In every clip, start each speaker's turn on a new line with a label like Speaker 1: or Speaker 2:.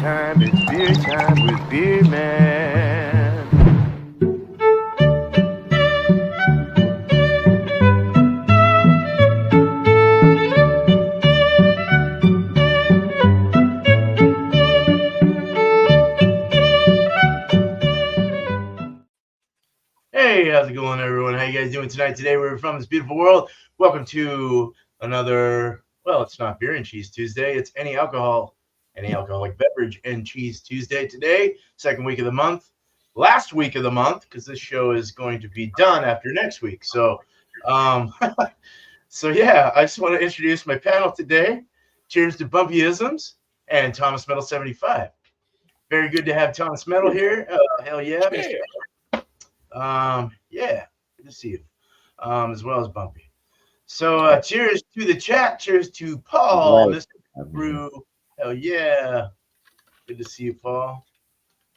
Speaker 1: It's beer time with Beer Man. Hey, how's it going, everyone? How you guys doing tonight? Today we're from this beautiful world. Welcome to another, well, it's not Beer and Cheese Tuesday. It's any alcoholic beverage and cheese Tuesday today, second week of the month. Last week of the month, because this show is going to be done after next week. So, so yeah, I just want to introduce my panel today. Cheers to Bumpyisms and Thomas Metal 75. Very good to have Thomas Metal here. Hell yeah, Mr. Yeah, good to see you, as well as Bumpy. So, cheers to the chat. Cheers to Paul, Mr. Brew. Hell yeah, good to see you, Paul.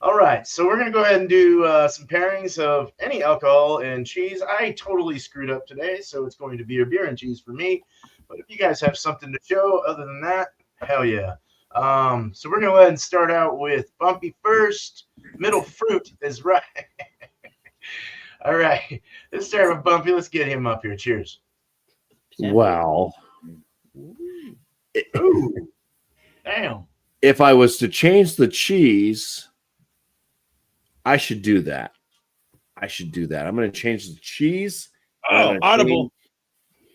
Speaker 1: All right, so we're gonna go ahead and do some pairings of any alcohol and cheese. I totally screwed up today, so it's going to be a beer and cheese for me. But if you guys have something to show other than that, hell yeah. So we're gonna go ahead and start out with Bumpy first. Middle fruit is right. All right, let's start with Bumpy. Let's get him up here. Cheers.
Speaker 2: Wow.
Speaker 1: Ooh, damn.
Speaker 2: If I was to change the cheese, I should do that. I'm going to change the cheese.
Speaker 3: Oh, audible.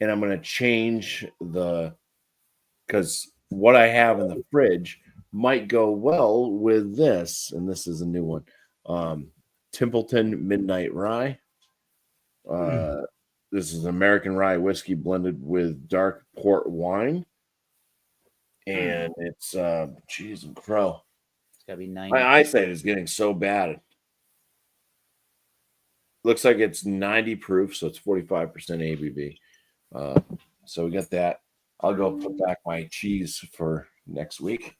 Speaker 2: And I'm going to change because what I have in the fridge might go well with this. And this is a new one. Templeton Midnight Rye. This is American rye whiskey blended with dark port wine. And it's cheese and crow.
Speaker 3: It's gotta be 90.
Speaker 2: My eyesight is getting so bad. Looks like it's 90 proof, so it's 45% ABV. So we got that. I'll go put back my cheese for next week.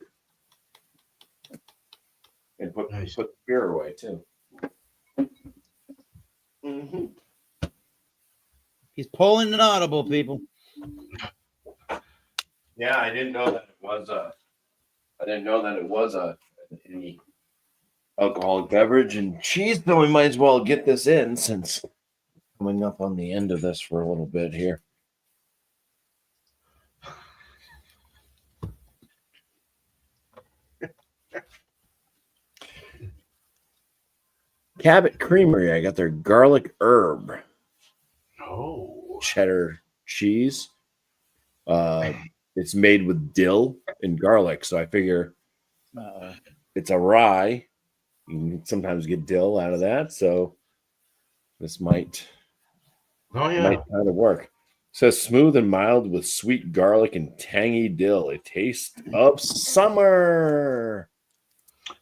Speaker 2: And put the beer away too.
Speaker 3: Mm-hmm. He's pulling an audible, people.
Speaker 2: Yeah, I didn't know that it was any alcoholic beverage and cheese, so we might as well get this in since coming up on the end of this for a little bit here. Cabot Creamery, I got their garlic herb.
Speaker 1: Oh,
Speaker 2: cheddar cheese. It's made with dill and garlic, so I figure it's a rye. You can sometimes get dill out of that, so this might kind of work. It says smooth and mild with sweet garlic and tangy dill. A taste of summer.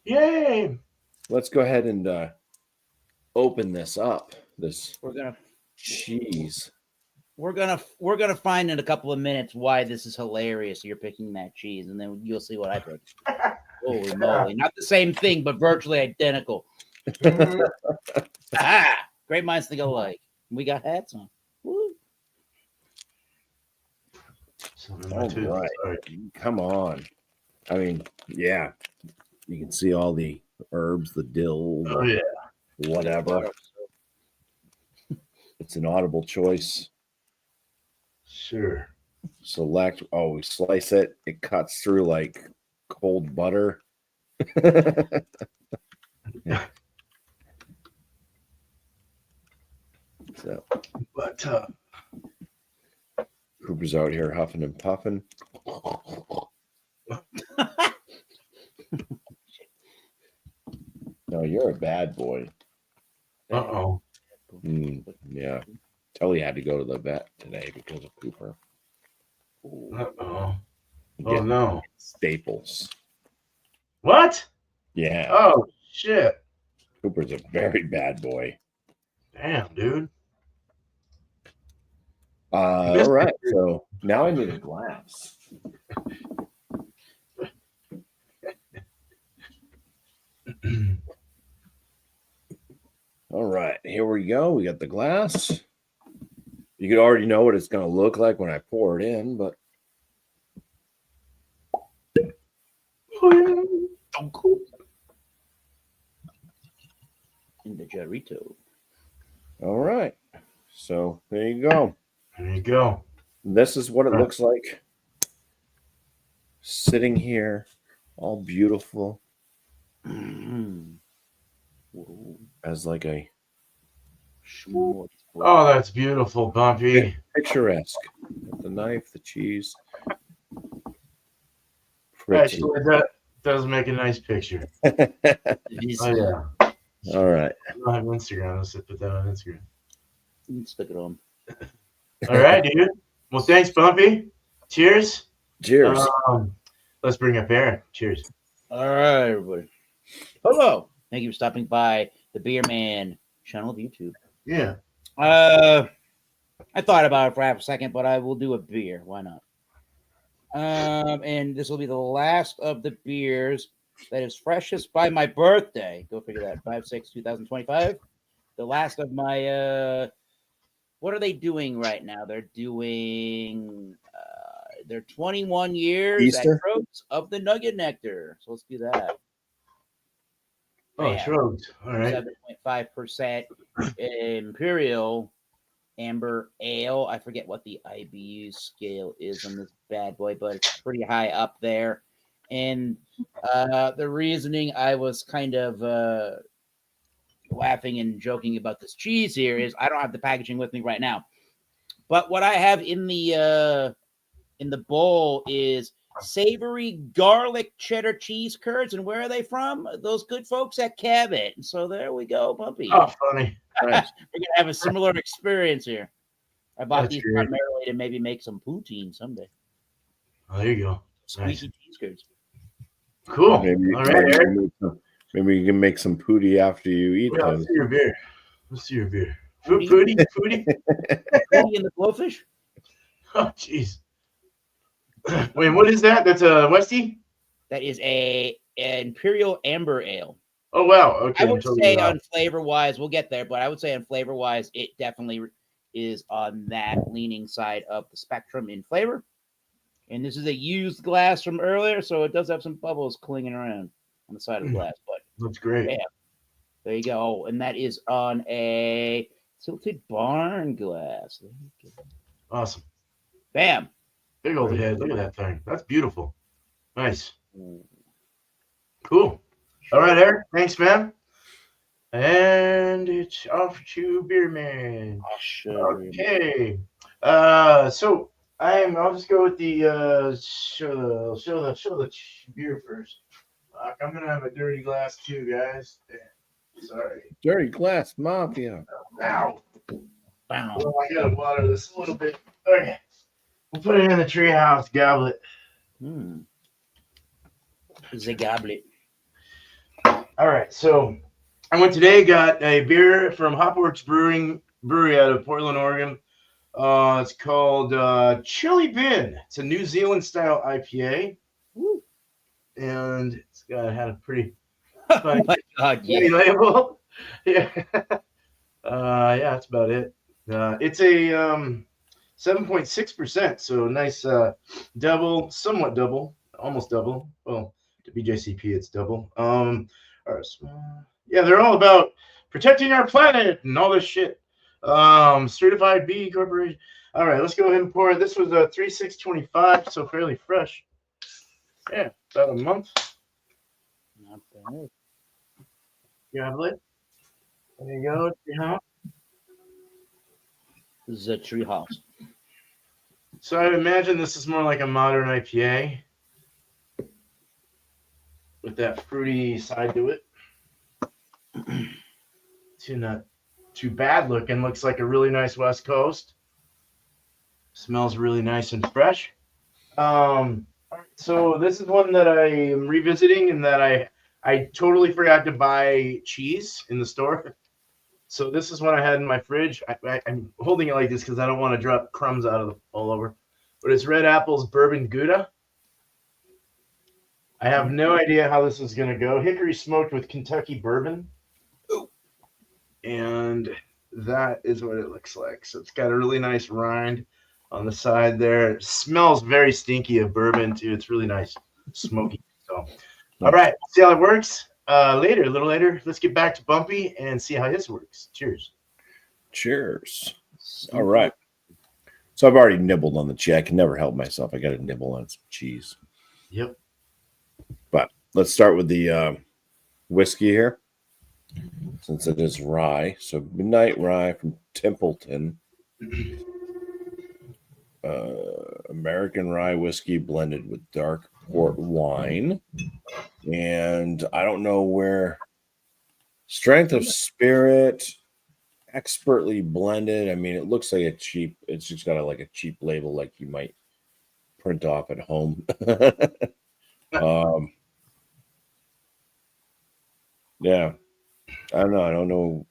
Speaker 1: Yay!
Speaker 2: Let's go ahead and open this up.
Speaker 3: We're gonna
Speaker 2: cheese.
Speaker 3: We're gonna find in a couple of minutes why this is hilarious. You're picking that cheese, and then you'll see what I pick. Holy moly! Not the same thing, but virtually identical. Great minds think alike. We got hats on. Woo.
Speaker 2: All right. Come on. I mean, yeah. You can see all the herbs, the dill, whatever. It's an audible choice.
Speaker 1: Sure.
Speaker 2: Select. Oh, we slice it. It cuts through like cold butter. Yeah. So,
Speaker 1: But
Speaker 2: Cooper's out here huffing and puffing. No, you're a bad boy.
Speaker 1: Uh-oh.
Speaker 2: Yeah. Telly had to go to the vet today because of Cooper.
Speaker 1: Uh-oh. Oh, no.
Speaker 2: Staples.
Speaker 1: What?
Speaker 2: Yeah.
Speaker 1: Oh, shit.
Speaker 2: Cooper's a very bad boy.
Speaker 1: Damn, dude.
Speaker 2: All right. So now I need a glass. All right. Here we go. We got the glass. You could already know what it's going to look like when I pour it in, but
Speaker 3: In the Jarrito.
Speaker 2: All right. So there you go.
Speaker 1: There you go.
Speaker 2: This is what it looks like sitting here, all beautiful, as like a
Speaker 1: Oh, that's beautiful, Bumpy.
Speaker 2: picturesque. The knife, the cheese.
Speaker 1: Actually, that does make a nice picture. Oh, yeah.
Speaker 2: All right.
Speaker 1: I don't have Instagram. Let's put that on Instagram.
Speaker 3: Stick it on.
Speaker 1: All right, dude. Well, thanks, Bumpy. Cheers.
Speaker 2: Cheers.
Speaker 1: Let's bring up Aaron. Cheers.
Speaker 3: All right, everybody. Hello. Thank you for stopping by the Beer Man channel of YouTube.
Speaker 1: Yeah.
Speaker 3: I thought about it for half a second, but I will do a beer. Why not? And this will be the last of the beers that is freshest by my birthday. Go figure that. 5/6/2025. The last of my what are they doing right now? They're doing they're 21 years
Speaker 2: Easter?
Speaker 3: at Trogs of the Nugget Nectar. So let's do that.
Speaker 1: Oh, Trogs. All right.
Speaker 3: 7.5% Imperial Amber Ale. I forget what the IBU scale is on this bad boy, but it's pretty high up there. And the reasoning I was kind of laughing and joking about this cheese here is I don't have the packaging with me right now. But what I have in the bowl is savory garlic cheddar cheese curds. And where are they from? Those good folks at Cabot. So there we go, Bumpy.
Speaker 1: Oh, funny.
Speaker 3: Nice. We're going to have a similar experience here. I bought
Speaker 1: That's
Speaker 3: these
Speaker 1: great.
Speaker 3: primarily to maybe make some poutine someday.
Speaker 1: Oh, there you go.
Speaker 3: Squeaky cheese curds.
Speaker 1: Cool.
Speaker 2: Maybe,
Speaker 1: All right, Eric.
Speaker 2: maybe you can make some pootie after you eat
Speaker 1: Well,
Speaker 2: them.
Speaker 1: let's see your beer. Let's see your beer.
Speaker 3: Foodie?
Speaker 1: Foodie?
Speaker 3: Foodie and the blowfish?
Speaker 1: Oh, jeez. Wait, what is that? That's a Westie?
Speaker 3: That is an Imperial Amber Ale.
Speaker 1: Oh, wow. Okay.
Speaker 3: I would say on flavor-wise, we'll get there, but I would say on flavor-wise, it definitely is on that leaning side of the spectrum in flavor. And this is a used glass from earlier, so it does have some bubbles clinging around on the side of the glass. But
Speaker 1: that's great.
Speaker 3: Yeah, there you go. And that is on a tilted barn glass. There you go.
Speaker 1: Awesome.
Speaker 3: Bam.
Speaker 1: Big old head. Look at that thing. That's beautiful. Nice. Cool. All right, Eric. Thanks, man. And it's off to Beer Man. Okay. So I'll just go with the show the beer first. I'm gonna have a dirty glass too, guys. Sorry.
Speaker 2: Dirty glass mafia.
Speaker 1: Ow. Wow. Well, I gotta water this a little bit. Okay. We'll put it in the treehouse goblet.
Speaker 3: The goblet.
Speaker 1: All right. So I went today, got a beer from Hopworks Brewery out of Portland, Oregon. It's called Chili Bin. It's a New Zealand style IPA. Woo. And it's had a pretty funny,
Speaker 3: oh my God,
Speaker 1: funny label. Yeah. Yeah, that's about it. It's a 7.6%, so nice double, somewhat double, almost double. Well, to BJCP, it's double. Yeah, they're all about protecting our planet and all this shit. Certified B Corporation. All right, let's go ahead and pour it. This was a 3/6/25, so fairly fresh. Yeah, about a month.
Speaker 3: Not bad.
Speaker 1: Goblet. There you go. Treehouse.
Speaker 3: This is a treehouse.
Speaker 1: So I'd imagine this is more like a modern IPA with that fruity side to it. Not too bad looking. Looks like a really nice West Coast. Smells really nice and fresh. So this is one that I am revisiting, and that I totally forgot to buy cheese in the store. So this is one I had in my fridge. I'm holding it like this because I don't want to drop crumbs all over. But it's Red Apple's Bourbon Gouda. I have no idea how this is going to go. Hickory smoked with Kentucky bourbon. And that is what it looks like. So it's got a really nice rind on the side there. It smells very stinky of bourbon too. It's really nice, smoky. So All right, see how it works. A little later, let's get back to Bumpy and see how this works. Cheers.
Speaker 2: Cheers. All right. So I've already nibbled on the cheese. I can never help myself. I got to nibble on some cheese.
Speaker 1: Yep.
Speaker 2: But let's start with the whiskey here, since it is rye. So Midnight Rye from Templeton. American rye whiskey blended with dark port wine. And I don't know where strength of spirit, expertly blended. I mean, it looks like it's just got a cheap label like you might print off at home. Yeah. I don't know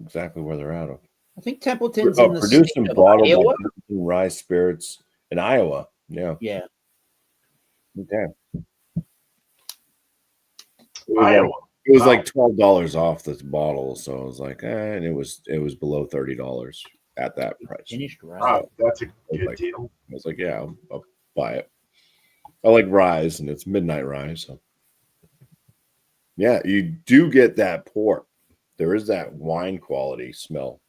Speaker 2: exactly where they're out of.
Speaker 3: I think Templeton's in the
Speaker 2: produced
Speaker 3: state
Speaker 2: and
Speaker 3: of
Speaker 2: bottled
Speaker 3: Iowa.
Speaker 2: by Rye Spirits in Iowa. Yeah.
Speaker 3: Yeah.
Speaker 2: Okay.
Speaker 1: Iowa.
Speaker 2: It was like $12 off this bottle, so I was like, and it was below $30 at that price.
Speaker 3: Finished right.
Speaker 1: Wow, that's a good deal.
Speaker 2: I was like, yeah, I'll buy it. I like rye, and it's Midnight Rye, so yeah, you do get that port. There is that wine quality smell.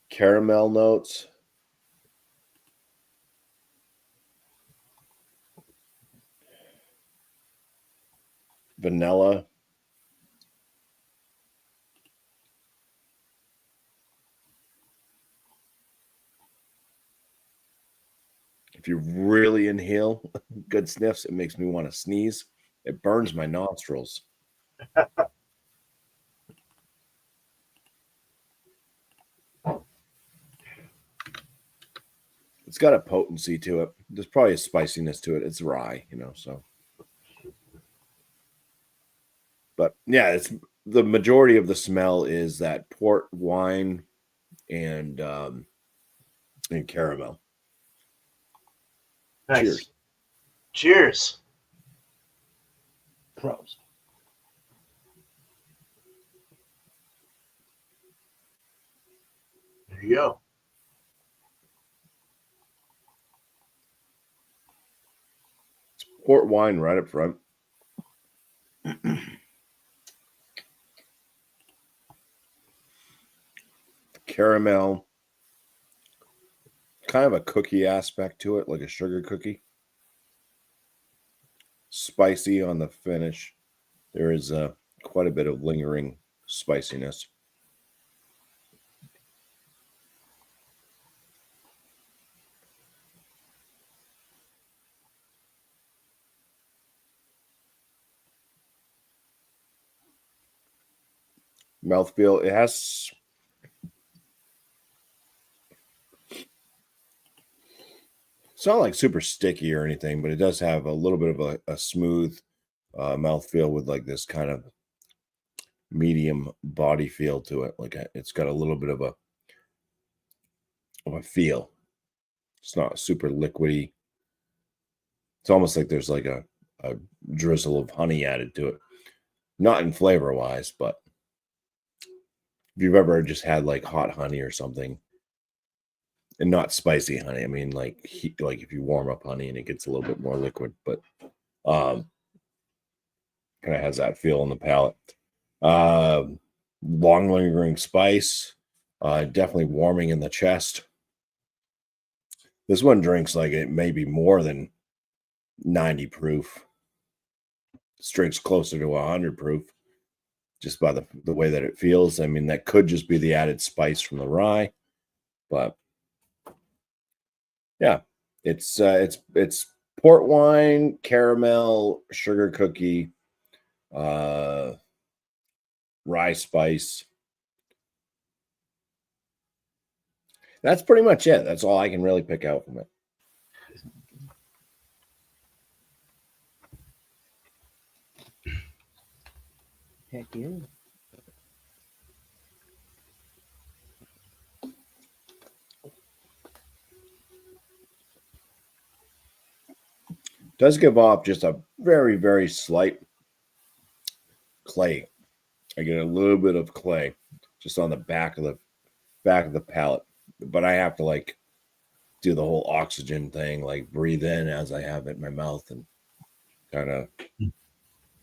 Speaker 2: Caramel notes. Vanilla. If you really inhale good sniffs, it makes me want to sneeze. It burns my nostrils. It's got a potency to it. There's probably a spiciness to it. It's rye, so. But yeah, it's the majority of the smell is that port wine and caramel.
Speaker 1: Nice.
Speaker 2: Cheers.
Speaker 1: Cheers.
Speaker 3: Pros.
Speaker 1: There you go.
Speaker 2: It's port wine right up front. Caramel. Kind of a cookie aspect to it, like a sugar cookie. Spicy on the finish. There is quite a bit of lingering spiciness. Mouthfeel. It has. It's not like super sticky or anything, but it does have a little bit of a smooth mouthfeel with like this kind of medium body feel to it. Like it's got a little bit of a feel. It's not super liquidy. It's almost like there's like a drizzle of honey added to it. Not in flavor wise, but if you've ever just had like hot honey or something, and not spicy honey. I mean, like if you warm up honey and it gets a little bit more liquid, but kind of has that feel in the palate. Long lingering spice, definitely warming in the chest. This one drinks like it may be more than 90 proof. This drinks closer to 100 proof, just by the way that it feels. I mean, that could just be the added spice from the rye, but yeah, it's port wine, caramel, sugar cookie, rye spice. That's pretty much it. That's all I can really pick out from it.
Speaker 3: Heck yeah.
Speaker 2: Does give off just a very, very slight clay. I get a little bit of clay just on the back of the palate, but I have to like do the whole oxygen thing, like breathe in as I have it in my mouth and kind of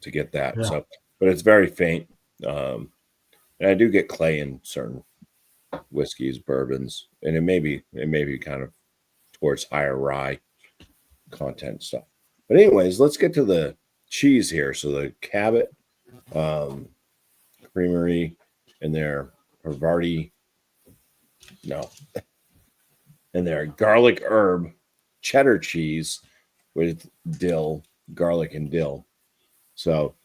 Speaker 2: to get that.
Speaker 1: Yeah.
Speaker 2: So, but it's very faint. And I do get clay in certain whiskeys, bourbons, and it may be kind of towards higher rye content stuff. But anyways, let's get to the cheese here. So the Cabot Creamery and their Havarti, and their garlic herb cheddar cheese with dill, garlic and dill. So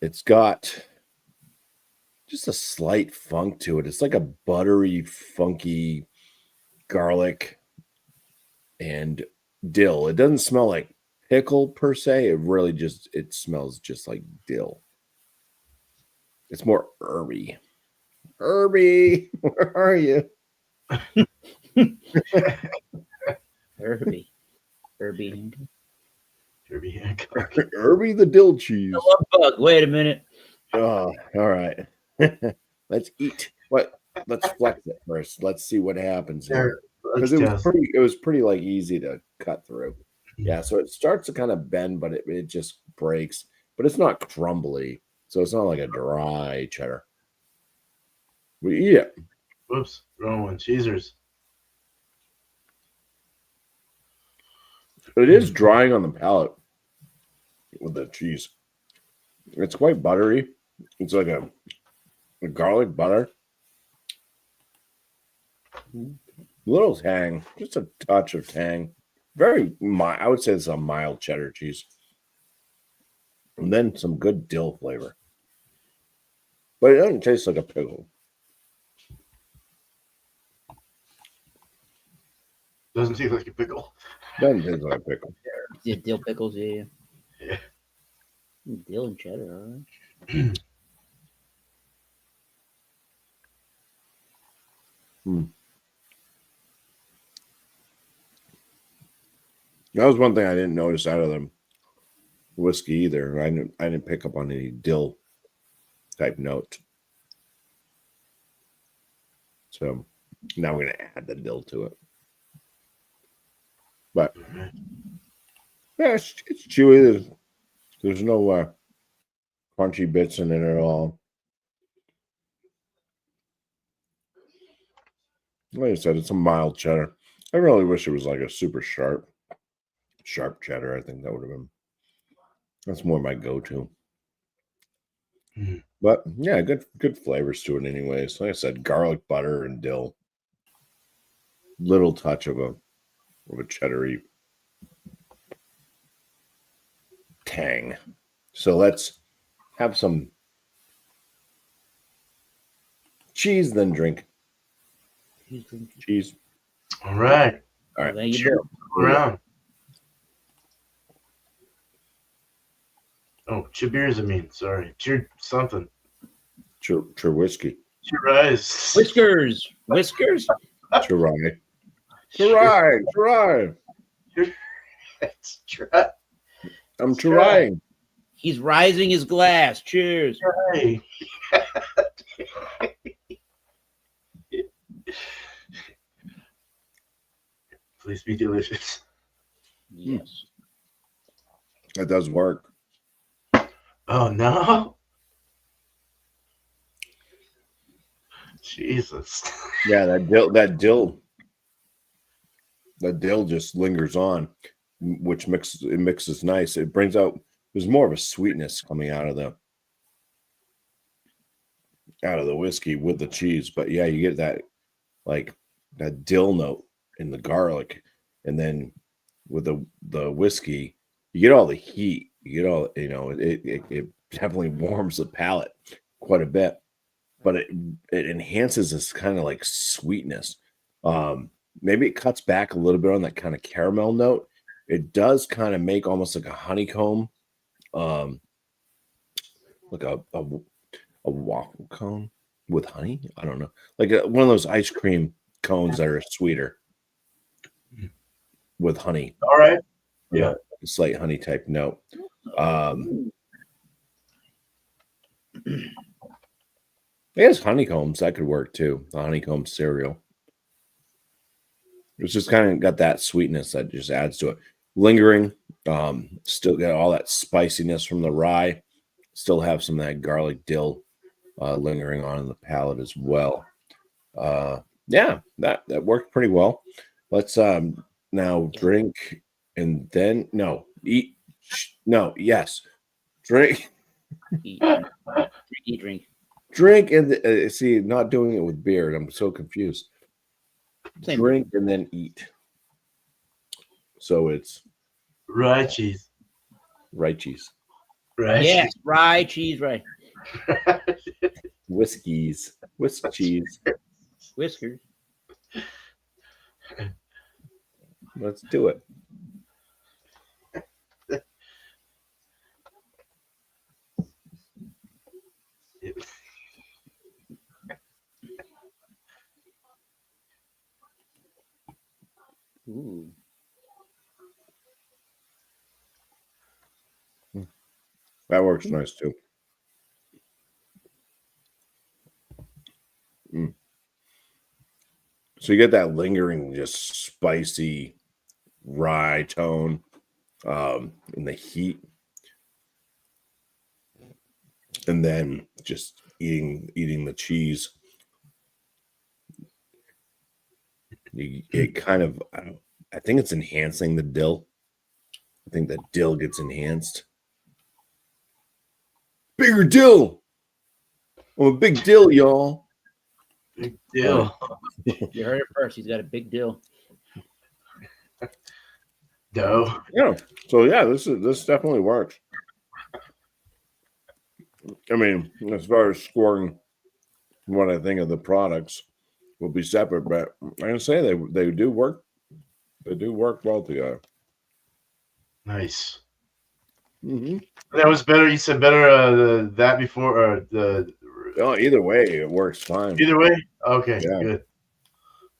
Speaker 2: it's got just a slight funk to it. It's like a buttery, funky garlic and dill. It doesn't smell like pickle per se. It smells just like dill. It's more herby. Herbie, where are you?
Speaker 3: Herbie.
Speaker 2: Herbie the dill cheese.
Speaker 3: Bug. Wait a minute.
Speaker 2: Oh, all right. Let's eat. Let's flex it first. Let's see what happens here. Because it was pretty like easy to cut through. Yeah, so it starts to kind of bend, but it just breaks. But it's not crumbly, so it's not like a dry cheddar. We eat it.
Speaker 1: Whoops, wrong one. Cheesers.
Speaker 2: It is drying on the palate with the cheese. It's quite buttery. It's like a garlic butter. Little tang, just a touch of tang. Very mild. I would say it's a mild cheddar cheese. And then some good dill flavor. But it doesn't taste like a pickle.
Speaker 1: Doesn't taste like a pickle.
Speaker 2: Doesn't taste like a pickle.
Speaker 3: Yeah, dill pickles, yeah.
Speaker 1: Yeah.
Speaker 3: Dill and cheddar, all right.
Speaker 2: That was one thing I didn't notice out of the whiskey either. I didn't pick up on any dill type notes. So now we're gonna add the dill to it. But yeah, it's chewy. There's no crunchy bits in it at all. Like I said, it's a mild cheddar. I really wish it was like a super sharp cheddar. I think that would have been. That's more my go-to. But yeah, good flavors to it anyways. Like I said, garlic butter and dill. Little touch of a cheddary tang. So let's have some cheese, then drink. Cheese.
Speaker 1: All right.
Speaker 2: All right.
Speaker 3: There you go.
Speaker 1: Around. Oh, cheers, I mean. Sorry. Cheer something.
Speaker 2: Cheer whiskey.
Speaker 1: Cheers.
Speaker 3: Whiskers.
Speaker 2: Cherai.
Speaker 1: Let's try.
Speaker 2: I'm trying.
Speaker 3: He's rising his glass. Cheers.
Speaker 1: Try. Please be delicious.
Speaker 3: Yes.
Speaker 2: That does work.
Speaker 1: Oh no. Jesus.
Speaker 2: Yeah, that dill just lingers on, which mixes nice. It brings out, there's more of a sweetness coming out of the whiskey with the cheese. But yeah, you get that like that dill note in the garlic, and then with the whiskey, you get all the heat. You get all, it definitely warms the palate quite a bit, but it enhances this kind of like sweetness. Maybe it cuts back a little bit on that kind of caramel note. It does kind of make almost like a honeycomb, like a waffle cone with honey. I don't know, like one of those ice cream cones that are sweeter with honey.
Speaker 1: All right. Yeah.
Speaker 2: A slight honey type note. I guess honeycombs, that could work too. The honeycomb cereal. It's just kind of got that sweetness that just adds to it. Lingering, still got all that spiciness from the rye. Still have some of that garlic dill lingering on the palate as well. Yeah, that worked pretty well. Let's now drink and then eat. No, yes, drink.
Speaker 3: Eat, drink.
Speaker 2: Drink and see, not doing it with beer. I'm so confused.
Speaker 3: Same
Speaker 2: Drink and then eat. So it's
Speaker 1: Rye cheese.
Speaker 2: rye cheese.
Speaker 1: Rye
Speaker 3: yes, rye cheese, rye.
Speaker 2: Whiskey cheese.
Speaker 3: Whiskers.
Speaker 2: Let's do it.
Speaker 3: Ooh.
Speaker 2: That works nice too. So you get that lingering, just spicy rye tone in the heat. And then just eating the cheese. It kind of, I think it's enhancing the dill. I think the dill gets enhanced. Bigger dill. I'm a big dill, y'all.
Speaker 1: Big deal.
Speaker 3: You heard it first. He's got a big deal.
Speaker 1: Dough.
Speaker 2: Yeah. So yeah, this definitely works. I mean, as far as scoring what I think of the products will be separate, but I'm gonna say they do work. They do work well together.
Speaker 1: Nice.
Speaker 2: Mm-hmm.
Speaker 1: That was better. You said better that before or the.
Speaker 2: Oh, either way, it works fine.
Speaker 1: Either way. Okay.
Speaker 2: Yeah.
Speaker 1: Good.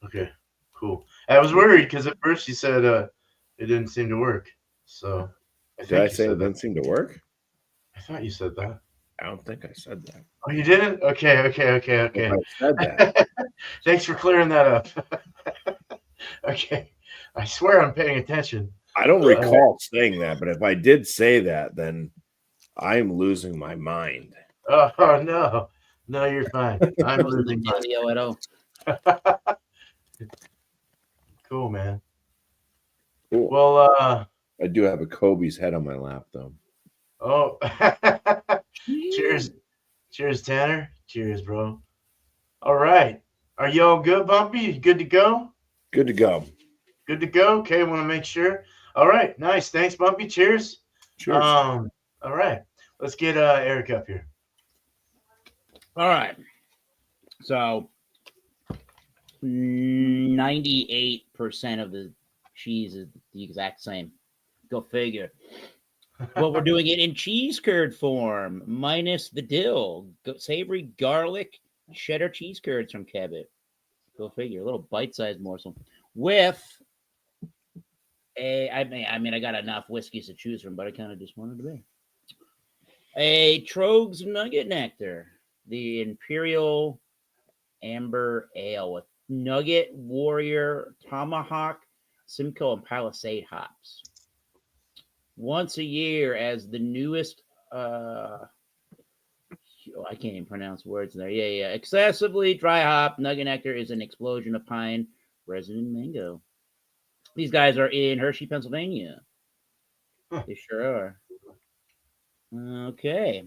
Speaker 1: Okay. Cool. I was worried because at first you said it didn't seem to work. So.
Speaker 2: Did I say it didn't seem to work?
Speaker 1: I thought you said that.
Speaker 2: I don't think I said that.
Speaker 1: Oh, you didn't? Okay.
Speaker 2: If I said that.
Speaker 1: Thanks for clearing that up. Okay. I swear I'm paying attention.
Speaker 2: I don't recall saying that, but if I did say that, then I'm losing my mind.
Speaker 1: Oh, no. No, you're fine. I'm losing mine. Cool, man.
Speaker 2: Cool.
Speaker 1: Well,
Speaker 2: I do have a Kobe's head on my lap, though.
Speaker 1: oh. Cheers. Cheers, Tanner. Cheers, bro. All right. Are you all good, Bumpy? You good to go?
Speaker 2: Good to go.
Speaker 1: Good to go? Okay, I want to make sure. All right. Nice. Thanks, Bumpy. Cheers.
Speaker 2: Cheers.
Speaker 1: All right. Let's get Eric up here.
Speaker 3: All right. So 98% of the cheese is the exact same. Go figure. Well, we're doing it in cheese curd form, minus the dill, savory garlic, cheddar cheese curds from Cabot. Go figure. A little bite-sized morsel with I got enough whiskeys to choose from, but I kind of just wanted to be a Trogs Nugget Nectar, the Imperial Amber Ale with Nugget, Warrior, Tomahawk, Simcoe, and Palisade hops. Once a year as the newest I can't even pronounce words there. Yeah. Excessively dry hop Nugget Nectar is an explosion of pine, resin, and mango. These guys are in Hershey, Pennsylvania.
Speaker 1: Huh.
Speaker 3: They sure are. Okay.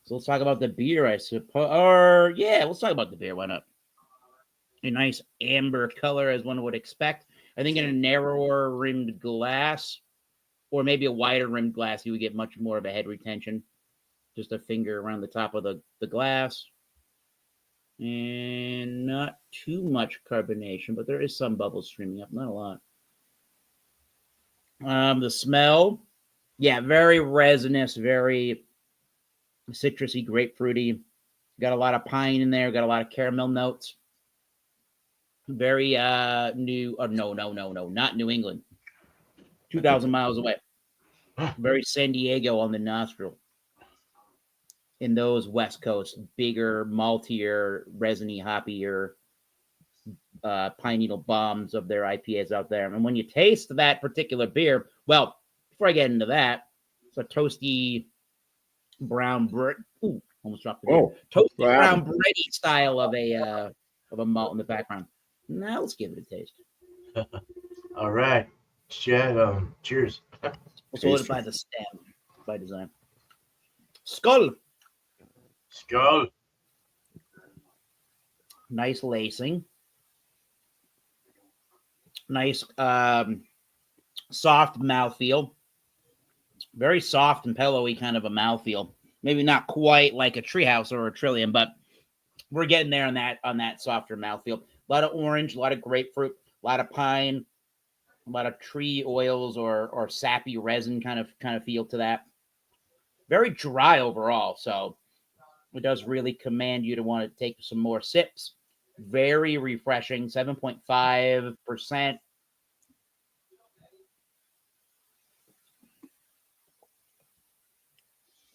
Speaker 3: So let's talk about the beer, I suppose. Or, yeah, let's talk about the beer. Why not? A nice amber color, as one would expect. I think in a narrower rimmed glass, or maybe a wider rimmed glass, you would get much more of a head retention. Just a finger around the top of the glass. And not too much carbonation, but there is some bubbles streaming up. Not a lot. The smell, yeah, very resinous, very citrusy, grapefruity. Got a lot of pine in there. Got a lot of caramel notes. Very new. Oh, no, not New England. 2,000 miles away. Very San Diego on the nostril. In those West Coast, bigger, maltier, resiny, hoppier pine needle bombs of their IPAs out there. And when you taste that particular beer, well, before I get into that, it's a toasty brown bread. Ooh, almost dropped the beer. Toasty brown bready style of a malt in the background. Now let's give it a taste.
Speaker 1: All right, Chad. Cheers.
Speaker 3: We'll hold it by the stem, by design. Skull.
Speaker 1: Skull.
Speaker 3: Nice lacing. Nice soft mouthfeel. Very soft and pillowy kind of a mouthfeel. Maybe not quite like a Treehouse or a Trillium, but we're getting there on that softer mouthfeel. A lot of orange, a lot of grapefruit, a lot of pine, a lot of tree oils or sappy resin kind of feel to that. Very dry overall, so it does really command you to want to take some more sips. Very refreshing, 7.5%.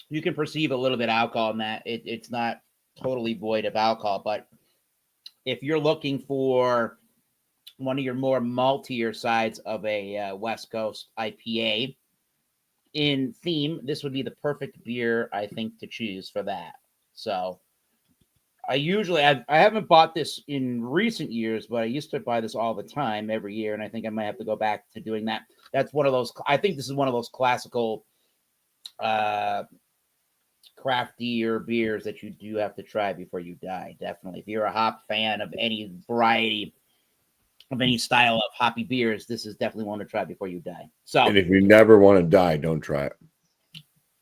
Speaker 3: You can perceive a little bit of alcohol in that. It's not totally void of alcohol, but if you're looking for one of your more maltier sides of a West Coast IPA in theme, this would be the perfect beer, I think, to choose for that. So I haven't bought this in recent years, but I used to buy this all the time every year, and I think I might have to go back to doing that. That's one of those. I think this is one of those classical craftier beers that you do have to try before you die. Definitely, if you're a hop fan of any variety of any style of hoppy beers, this is definitely one to try before you die. So,
Speaker 2: and if you never want to die, don't try it.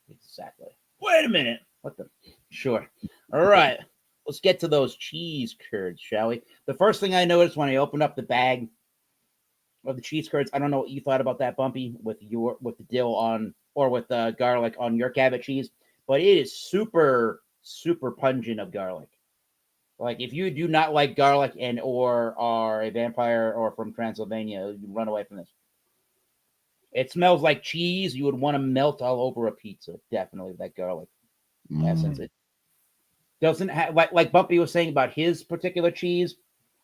Speaker 3: Exactly. Wait a minute. What the? Sure. All right. Let's get to those cheese curds, shall we? The first thing I noticed when I opened up the bag of the cheese curds, I don't know what you thought about that, Bumpy, with the dill on or with the garlic on your Cabot cheese, but it is super, super pungent of garlic. Like if you do not like garlic and or are a vampire or from Transylvania, you run away from this. It smells like cheese. You would want to melt all over a pizza. Definitely that garlic essence. It doesn't have like Bumpy was saying about his particular cheese.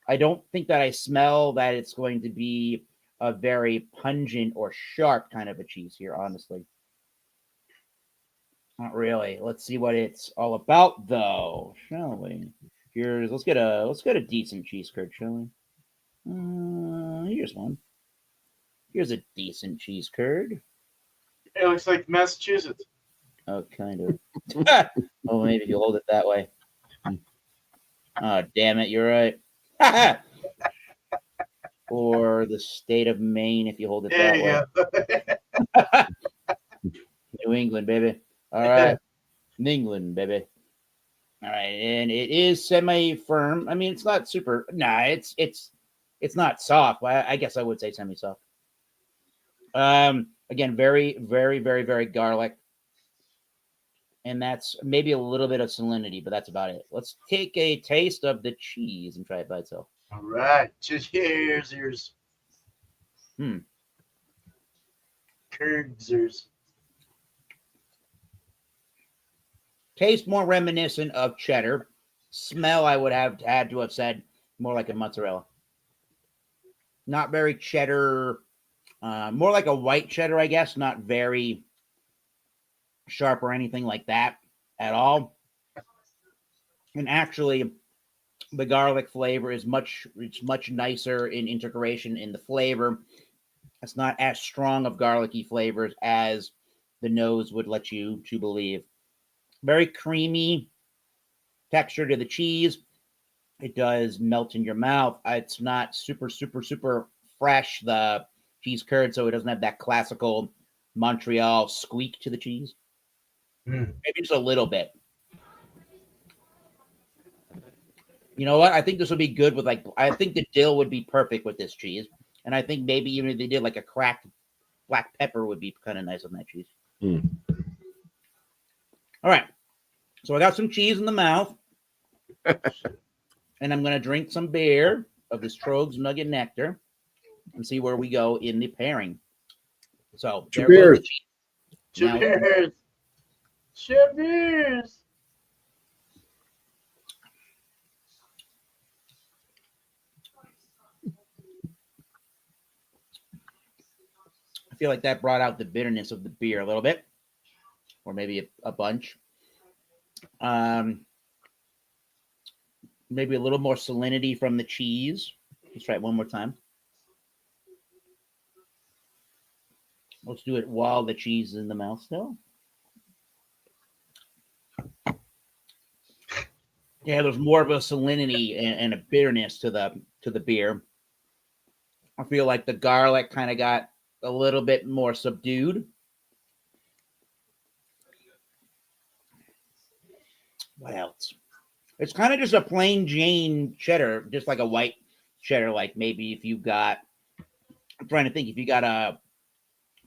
Speaker 3: I don't think that I smell that it's going to be a very pungent or sharp kind of a cheese here, honestly. Not really. Let's see what it's all about, though, shall we? Let's get a decent cheese curd, shall we? Here's one. Here's a decent cheese curd.
Speaker 1: It looks like Massachusetts.
Speaker 3: Oh, kind of. Oh, maybe if you hold it that way. Oh, damn it, you're right. Or the state of Maine if you hold it that way. New England, baby. All right. New England, baby. All right, and it is semi-firm. I mean, it's not super. Nah, it's not soft. I guess I would say semi-soft. Again, very, very, very, very garlic. And that's maybe a little bit of salinity, but that's about it. Let's take a taste of the cheese and try it by itself.
Speaker 1: All right. Cheers. Curdsers.
Speaker 3: Taste more reminiscent of cheddar. Smell, I would have had to have said more like a mozzarella. Not very cheddar. More like a white cheddar, I guess. Not very sharp or anything like that at all. And actually, the garlic flavor is much nicer in integration in the flavor. It's not as strong of garlicky flavors as the nose would let you to believe. Very creamy texture to the cheese. It does melt in your mouth. It's not super, super, super fresh, the cheese curd, so it doesn't have that classical Montreal squeak to the cheese. Maybe just a little bit. You know what? I think this would be good with I think the dill would be perfect with this cheese. And I think maybe even if they did like a cracked black pepper would be kind of nice on that cheese. All right. So I got some cheese in the mouth. And I'm going to drink some beer of this Trogs Nugget Nectar and see where we go in the pairing. So there goes the cheese.
Speaker 1: Cheers.
Speaker 3: feel like that brought out the bitterness of the beer a little bit, or maybe a bunch. Maybe a little more salinity from the cheese. Let's try it one more time. Let's do it while the cheese is in the mouth still. Yeah, there's more of a salinity and a bitterness to the beer. I feel like the garlic kind of got a little bit more subdued. What else? It's kind of just a plain Jane cheddar, just like a white cheddar. Like maybe if you got, I'm trying to think, if you got a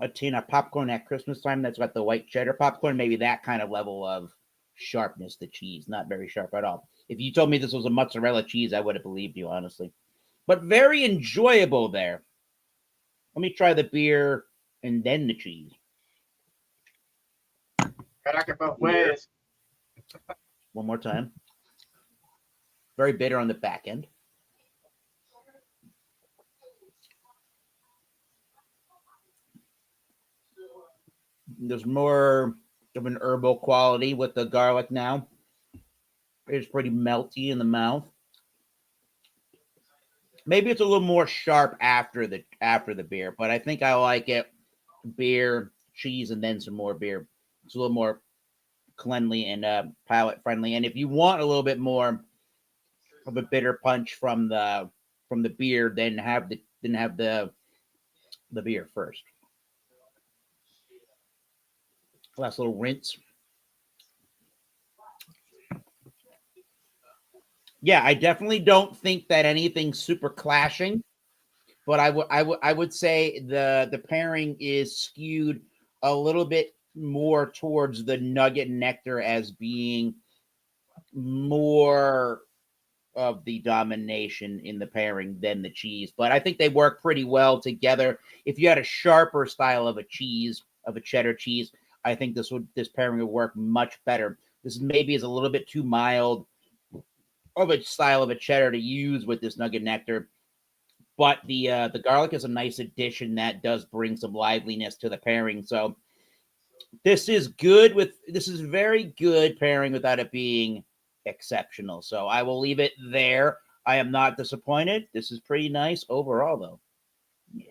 Speaker 3: tin of popcorn at Christmas time that's got the white cheddar popcorn, maybe that kind of level of sharpness, the cheese, not very sharp at all. If you told me this was a mozzarella cheese, I would have believed you, honestly. But very enjoyable there. Let me try the beer and then the cheese.
Speaker 1: I like it both ways.
Speaker 3: One more time. Very bitter on the back end. There's more of an herbal quality with the garlic now. It's pretty melty in the mouth. Maybe it's a little more sharp after the beer, but I think I like it. Beer, cheese, and then some more beer. It's a little more cleanly and palate friendly. And if you want a little bit more of a bitter punch from the beer, then have the beer first. Last little rinse. Yeah, I definitely don't think that anything's super clashing, but I would say the pairing is skewed a little bit more towards the nugget nectar as being more of the domination in the pairing than the cheese. But I think they work pretty well together. If you had a sharper style of a cheddar cheese, I think this pairing would work much better. This maybe is a little bit too mild of a style of a cheddar to use with this nugget nectar, but the garlic is a nice addition that does bring some liveliness to the pairing. So this is very good pairing without it being exceptional. So I will leave it there. I am not disappointed. This is pretty nice overall, though. Yeah.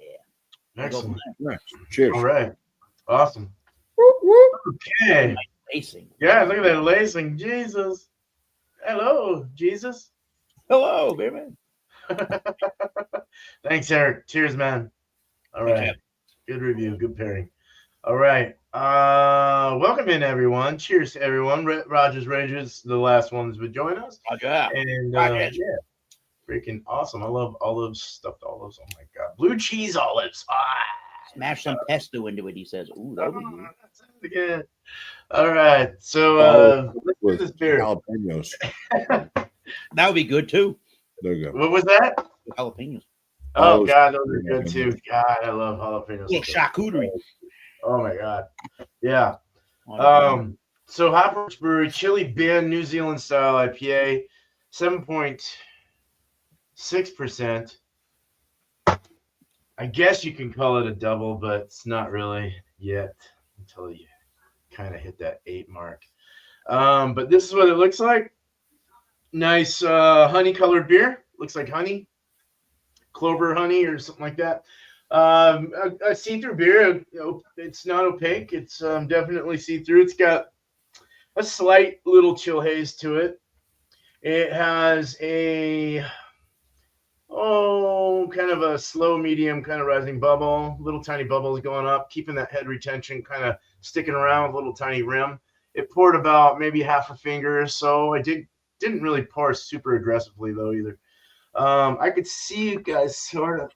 Speaker 1: Excellent.
Speaker 2: Nice. Cheers.
Speaker 1: All right. Awesome. Okay.
Speaker 3: Nice lacing.
Speaker 1: Yeah, look at that lacing. Jesus. Hello, Jesus.
Speaker 3: Hello, baby.
Speaker 1: Thanks, Eric. Cheers, man. All right.
Speaker 3: Okay.
Speaker 1: Good review. Good pairing. All right. Welcome in, everyone. Cheers to everyone. Rogers Rages, the last ones would join us.
Speaker 3: Roger.
Speaker 1: And
Speaker 3: Roger.
Speaker 1: yeah, freaking awesome. I love olives, stuffed olives. Oh my God. Blue cheese olives.
Speaker 3: Smash some pesto into it, he says. Ooh, that would be good.
Speaker 1: That sounds good. All right. So let's
Speaker 2: with
Speaker 1: do this beer.
Speaker 2: jalapenos.
Speaker 3: That would be good, too.
Speaker 2: There you go.
Speaker 1: What was that?
Speaker 3: Jalapenos.
Speaker 1: Oh,
Speaker 2: Oh,
Speaker 1: God, those are good too. God, I love jalapenos.
Speaker 3: Little charcuterie.
Speaker 1: Oh my God. Yeah.
Speaker 3: Oh,
Speaker 1: So Hopworks Brewery, Chili Bin, New Zealand style IPA, 7.6%. I guess you can call it a double, but it's not really yet until you kind of hit that 8 mark. But this is what it looks like. Nice honey colored beer. Looks like honey, clover honey or something like that. A see-through beer. It's not opaque. It's definitely see-through. It's got a slight little chill haze to it. It has a kind of a slow, medium, kind of rising bubble. Little tiny bubbles going up, keeping that head retention kind of sticking around with a little tiny rim. It poured about maybe half a finger or so. I didn't really pour super aggressively though either. I could see you guys sort of.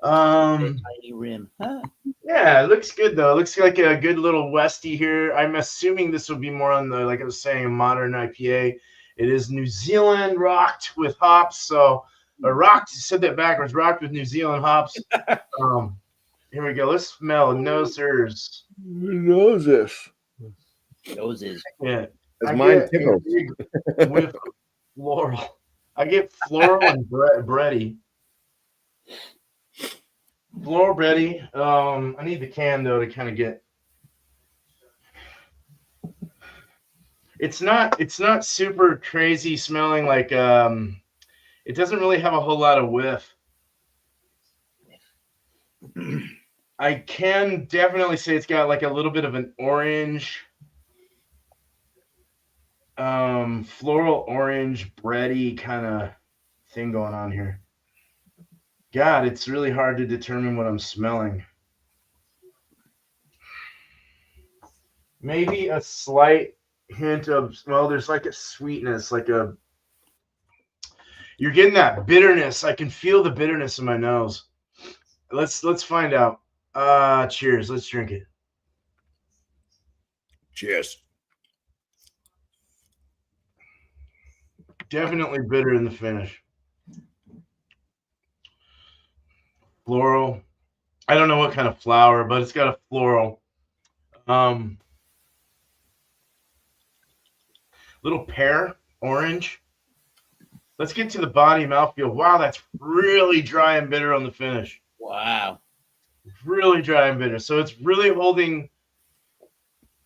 Speaker 3: tiny rim. Huh?
Speaker 1: Yeah, it looks good though. It looks like a good little Westie here. I'm assuming this would be more on the, like I was saying, a modern IPA. It is New Zealand rocked with hops. So rocked, said that backwards, rocked with New Zealand hops. Here we go. Let's smell nosers.
Speaker 2: Noses.
Speaker 3: Noses.
Speaker 1: Yeah.
Speaker 2: As
Speaker 1: I
Speaker 2: mine
Speaker 1: get
Speaker 2: tickles.
Speaker 1: a whiff of floral. I get floral and bready. Floral bready. I need the can though to kind of get. It's not super crazy smelling like it doesn't really have a whole lot of whiff. I can definitely say it's got like a little bit of an orange, floral orange bready kind of thing going on here. God, it's really hard to determine what I'm smelling. Maybe a slight hint of, well, there's like a sweetness, you're getting that bitterness. I can feel the bitterness in my nose. Let's find out. Cheers. Let's drink it.
Speaker 2: Cheers.
Speaker 1: Definitely bitter in the finish. Floral. I don't know what kind of flower, but it's got a floral. Little pear, orange. Let's get to the body mouthfeel. Wow, that's really dry and bitter on the finish.
Speaker 3: Wow.
Speaker 1: Really dry and bitter. So it's really holding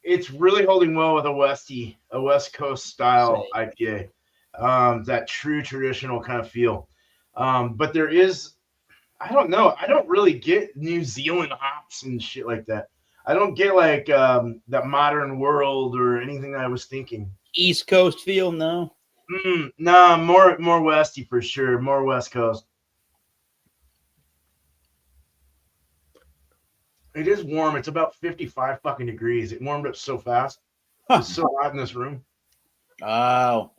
Speaker 1: well with a West Coast style IPA. That true traditional kind of feel. But there is, I don't know. I don't really get New Zealand hops and shit like that. I don't get like that modern world or anything I was thinking.
Speaker 3: East Coast feel, no?
Speaker 1: Nah, more Westy for sure. More West Coast. It is warm. It's about 55 fucking degrees. It warmed up so fast. It's so hot in this room.
Speaker 3: Oh.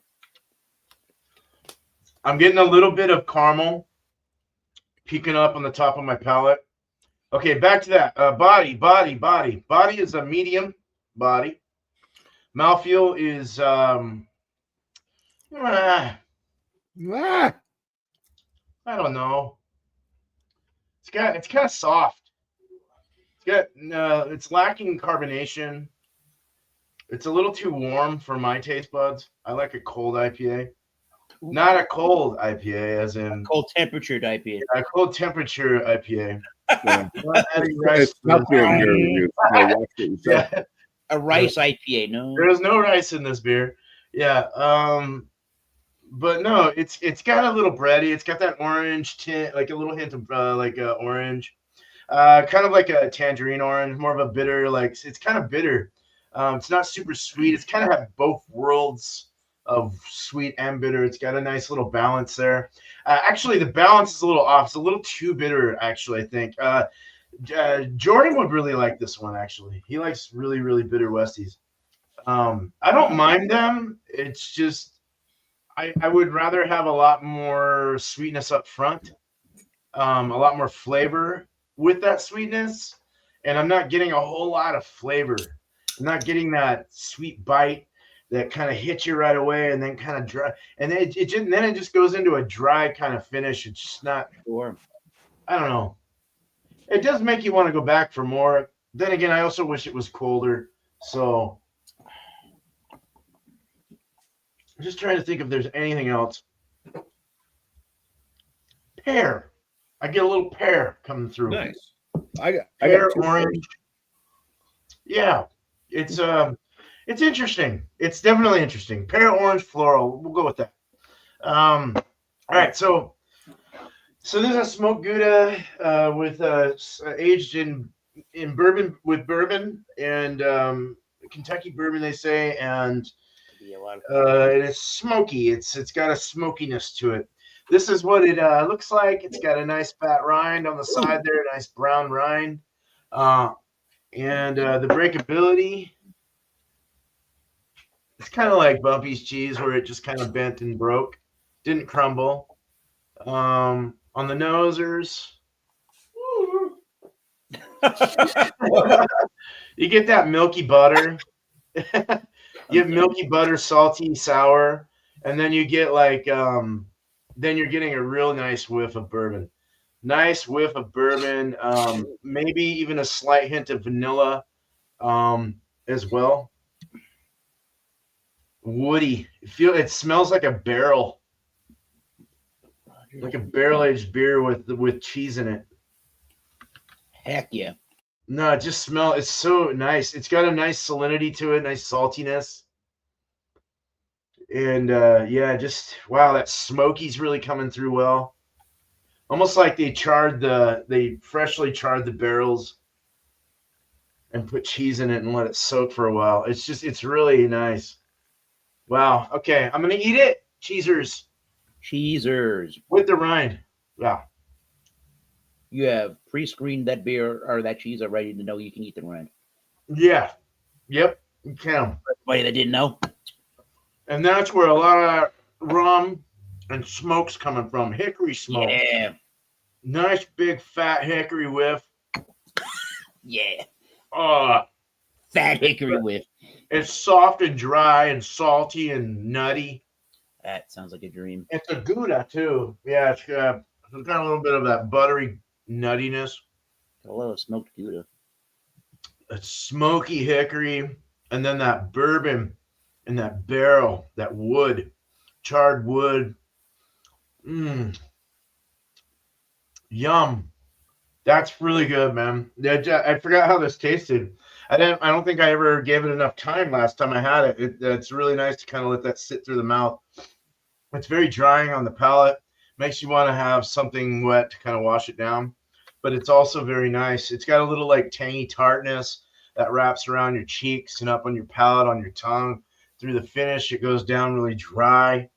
Speaker 1: I'm getting a little bit of caramel peeking up on the top of my palate. Okay, back to that. Body. Body is a medium body. Mouthfeel is I don't know. It's kind of soft. It's lacking carbonation. It's a little too warm for my taste buds. I like a cold IPA. Not a cold IPA, as in
Speaker 3: cold temperatured IPA.
Speaker 1: A cold temperature IPA.
Speaker 2: It's not beer review.
Speaker 1: Yeah.
Speaker 3: A rice IPA, no.
Speaker 1: There's no rice in this beer. Yeah. But no, it's got a little bready. It's got that orange tint, like a little hint of orange. Kind of like a tangerine orange, more of a bitter, like it's kind of bitter. It's not super sweet. It's kind of have both worlds of sweet and bitter. It's got a nice little balance there. Actually, the balance is a little off. It's a little too bitter, actually, I think. Jordan would really like this one, actually. He likes really, really bitter Westies. I don't mind them. It's just I would rather have a lot more sweetness up front, a lot more flavor with that sweetness, and I'm not getting a whole lot of flavor. I'm not getting that sweet bite that kind of hits you right away and then kind of dry, and then it just goes into a dry kind of finish. It's just not.
Speaker 3: Sure.
Speaker 1: I don't know. It does make you want to go back for more. Then again, I also wish it was colder. So I'm just trying to think if there's anything else. Pear. I get a little pear coming through.
Speaker 2: Nice. I got
Speaker 1: orange. Yeah, it's interesting. It's definitely interesting. Pear, orange, floral. We'll go with that. All right. So this is a smoked Gouda with aged in bourbon with bourbon and Kentucky bourbon, they say, and it is smoky. It's got a smokiness to it. This is what it looks like. It's got a nice fat rind on the side there, a nice brown rind. And the breakability, it's kind of like Bumpy's cheese where it just kind of bent and broke. Didn't crumble. On the nosers, you get that milky butter. You get milky butter, salty, sour, and then you get like then you're getting a real nice whiff of bourbon. Nice whiff of bourbon, maybe even a slight hint of vanilla as well. Woody. It smells like a barrel. Like a barrel-aged beer with cheese in it.
Speaker 3: Heck yeah.
Speaker 1: No, it just smells. It's so nice. It's got a nice salinity to it, nice saltiness. And yeah, just wow, that smoky's really coming through well. Almost like they freshly charred the barrels and put cheese in it and let it soak for a while. It's really nice. Wow. Okay, I'm gonna eat it. Cheesers with the rind. Wow.
Speaker 3: You have pre-screened that beer or that cheese already to know you can eat the rind.
Speaker 1: Yeah. Yep. You can.
Speaker 3: Everybody that didn't know.
Speaker 1: And that's where a lot of rum and smoke's coming from. Hickory smoke.
Speaker 3: Yeah.
Speaker 1: Nice big fat hickory whiff.
Speaker 3: Yeah.
Speaker 1: Uh,
Speaker 3: Fat hickory whiff.
Speaker 1: It's soft and dry and salty and nutty.
Speaker 3: That sounds like a dream.
Speaker 1: It's a Gouda too. Yeah, it's got a little bit of that buttery nuttiness.
Speaker 3: A little smoked Gouda.
Speaker 1: It's smoky hickory, and then that bourbon in that barrel, that wood, charred wood. Yum. That's really good, man. I forgot how this tasted. I don't think I ever gave it enough time last time I had it. It's really nice to kind of let that sit through the mouth. It's very drying on the palate. Makes you want to have something wet to kind of wash it down. But it's also very nice. It's got a little like tangy tartness that wraps around your cheeks and up on your palate, on your tongue. Through the finish, it goes down really dry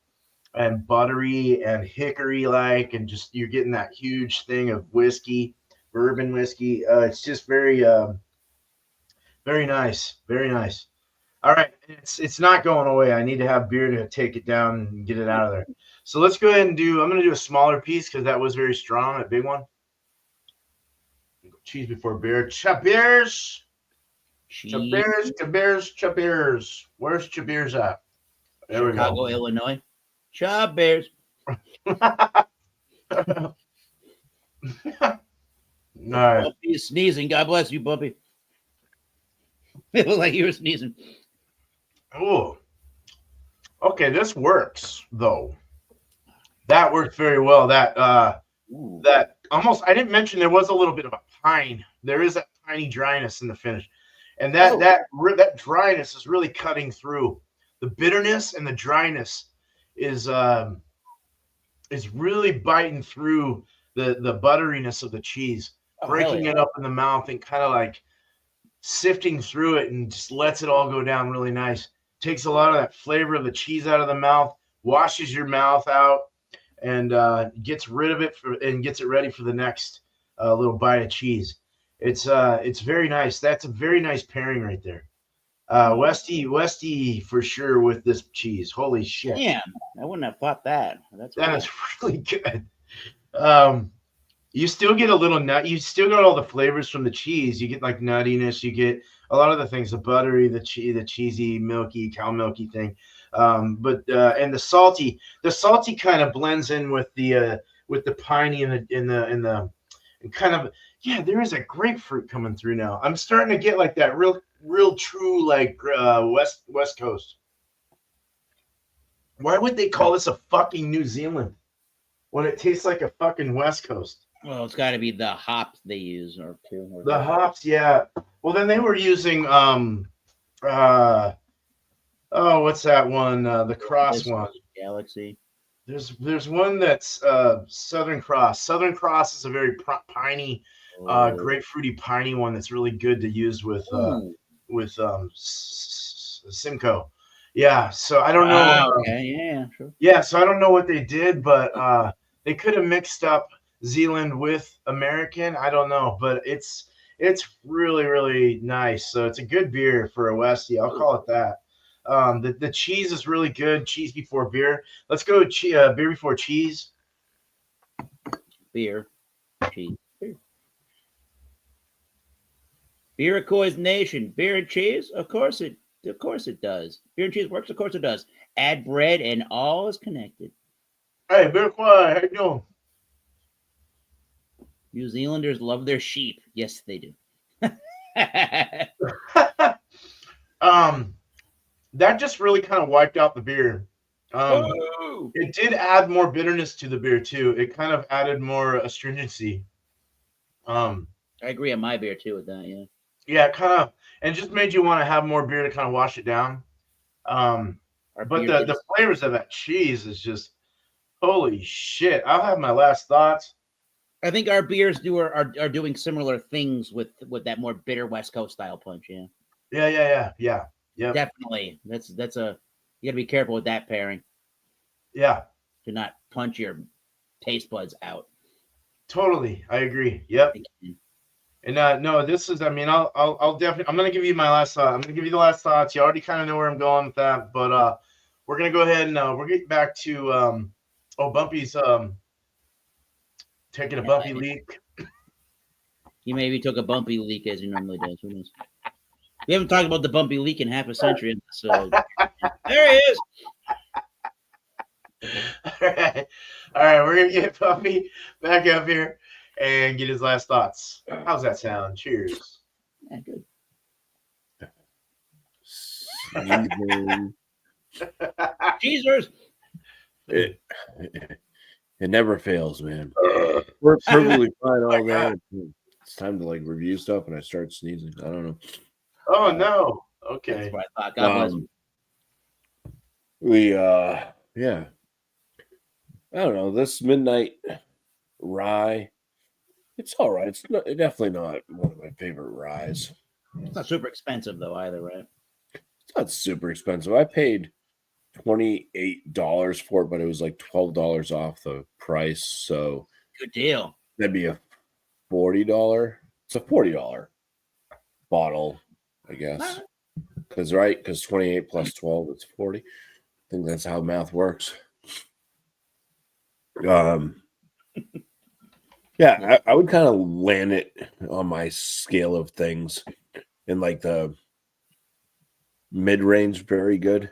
Speaker 1: and buttery and hickory-like, and just you're getting that huge thing of whiskey, bourbon whiskey. It's just very, very nice, very nice. All right, it's not going away. I need to have beer to take it down and get it out of there. So let's go ahead and I'm going to do a smaller piece because that was very strong, a big one. Cheese before beer. Chabeers. Chabeers. Where's Chabeers at? There
Speaker 3: Chicago,
Speaker 1: we go.
Speaker 3: Illinois. Chub Bears.
Speaker 1: All right.
Speaker 3: Bumpy's sneezing. God bless you, Bumpy. It looked like you were sneezing.
Speaker 1: Oh. Okay, this works though. That worked very well. That almost, I didn't mention there was a little bit of a pine. There is that piney dryness in the finish. And that dryness is really cutting through. The bitterness and the dryness is really biting through the butteriness of the cheese, breaking it up in the mouth and kind of like sifting through it, and just lets it all go down really nice. Takes a lot of that flavor of the cheese out of the mouth, washes your mouth out, and gets rid of it and gets it ready for the next little bite of cheese. It's very nice. That's a very nice pairing right there. Westy for sure with this cheese. Holy shit!
Speaker 3: Damn, I wouldn't have thought that.
Speaker 1: That is really good. You still get a little nut. You still got all the flavors from the cheese. You get like nuttiness. You get a lot of the things, the buttery, the cheesy, milky, cow milky thing. But and the salty kind of blends in with the piney and the kind of, yeah, there is a grapefruit coming through now. I'm starting to get like that real true like West Coast. Why would they call this a fucking New Zealand when it tastes like a fucking West Coast?
Speaker 3: Well, it's got to be the hops they use, or
Speaker 1: the hops, yeah. Well, then they were using what's that one? The Cross one.
Speaker 3: Galaxy.
Speaker 1: There's one that's Southern Cross. Southern Cross is a very piney, grapefruity piney one that's really good to use with Simcoe. Yeah, so I don't know.
Speaker 3: Okay, yeah, sure.
Speaker 1: Yeah, so I don't know what they did, but they could have mixed up Zealand with American. I don't know, but it's really, really nice. So it's a good beer for a Westie. I'll call it that. The cheese is really good. Cheese before beer. Let's go beer before cheese.
Speaker 3: Beer, cheese, beer. Beer accords nation. Beer and cheese? Of course it does. Beer and cheese works? Of course it does. Add bread and all is connected.
Speaker 1: Hey, beer quiet. How you doing?
Speaker 3: New Zealanders love their sheep. Yes, they do.
Speaker 1: That just really kind of wiped out the beer. It did add more bitterness to the beer too. It kind of added more astringency.
Speaker 3: I agree on my beer too with that. Yeah.
Speaker 1: Yeah, kind of, and just made you want to have more beer to kind of wash it down. But the flavors of that cheese is just holy shit. I'll have my last thoughts.
Speaker 3: I think our beers are doing similar things with that more bitter West Coast style punch. Yeah.
Speaker 1: Yeah.
Speaker 3: Definitely. That's you gotta be careful with that pairing.
Speaker 1: Yeah.
Speaker 3: To not punch your taste buds out.
Speaker 1: Totally. I agree. Yep. And no, this is, I mean, I'll definitely, I'm going to give you my last thought. I'm going to give you the last thoughts. You already kind of know where I'm going with that, but we're going to go ahead and we're getting back to, Bumpy's taking a bumpy leak.
Speaker 3: He maybe took a bumpy leak as he normally does. Who knows? We haven't talked about the bumpy leak in half a century. So there he is.
Speaker 1: All right. We're going to get Bumpy back up here and get his last thoughts. How's that sound? Cheers.
Speaker 3: Yeah, good. Jesus.
Speaker 2: It never fails, man. We're perfectly fine all day. It's time to like review stuff, and I start sneezing. I don't know.
Speaker 1: Oh no. Okay.
Speaker 3: That's what I thought. God bless.
Speaker 2: Yeah. I don't know. This midnight rye, it's all right. It's definitely not one of my favorite ryes.
Speaker 3: It's not super expensive though, either, right?
Speaker 2: It's not super expensive. I paid $28 for it, but it was like $12 off the price. So
Speaker 3: good deal.
Speaker 2: That'd be a $40. It's a $40 bottle, I guess. Because 28 plus 12 is 40. I think that's how math works. Yeah, I would kind of land it on my scale of things in like the mid-range, very good.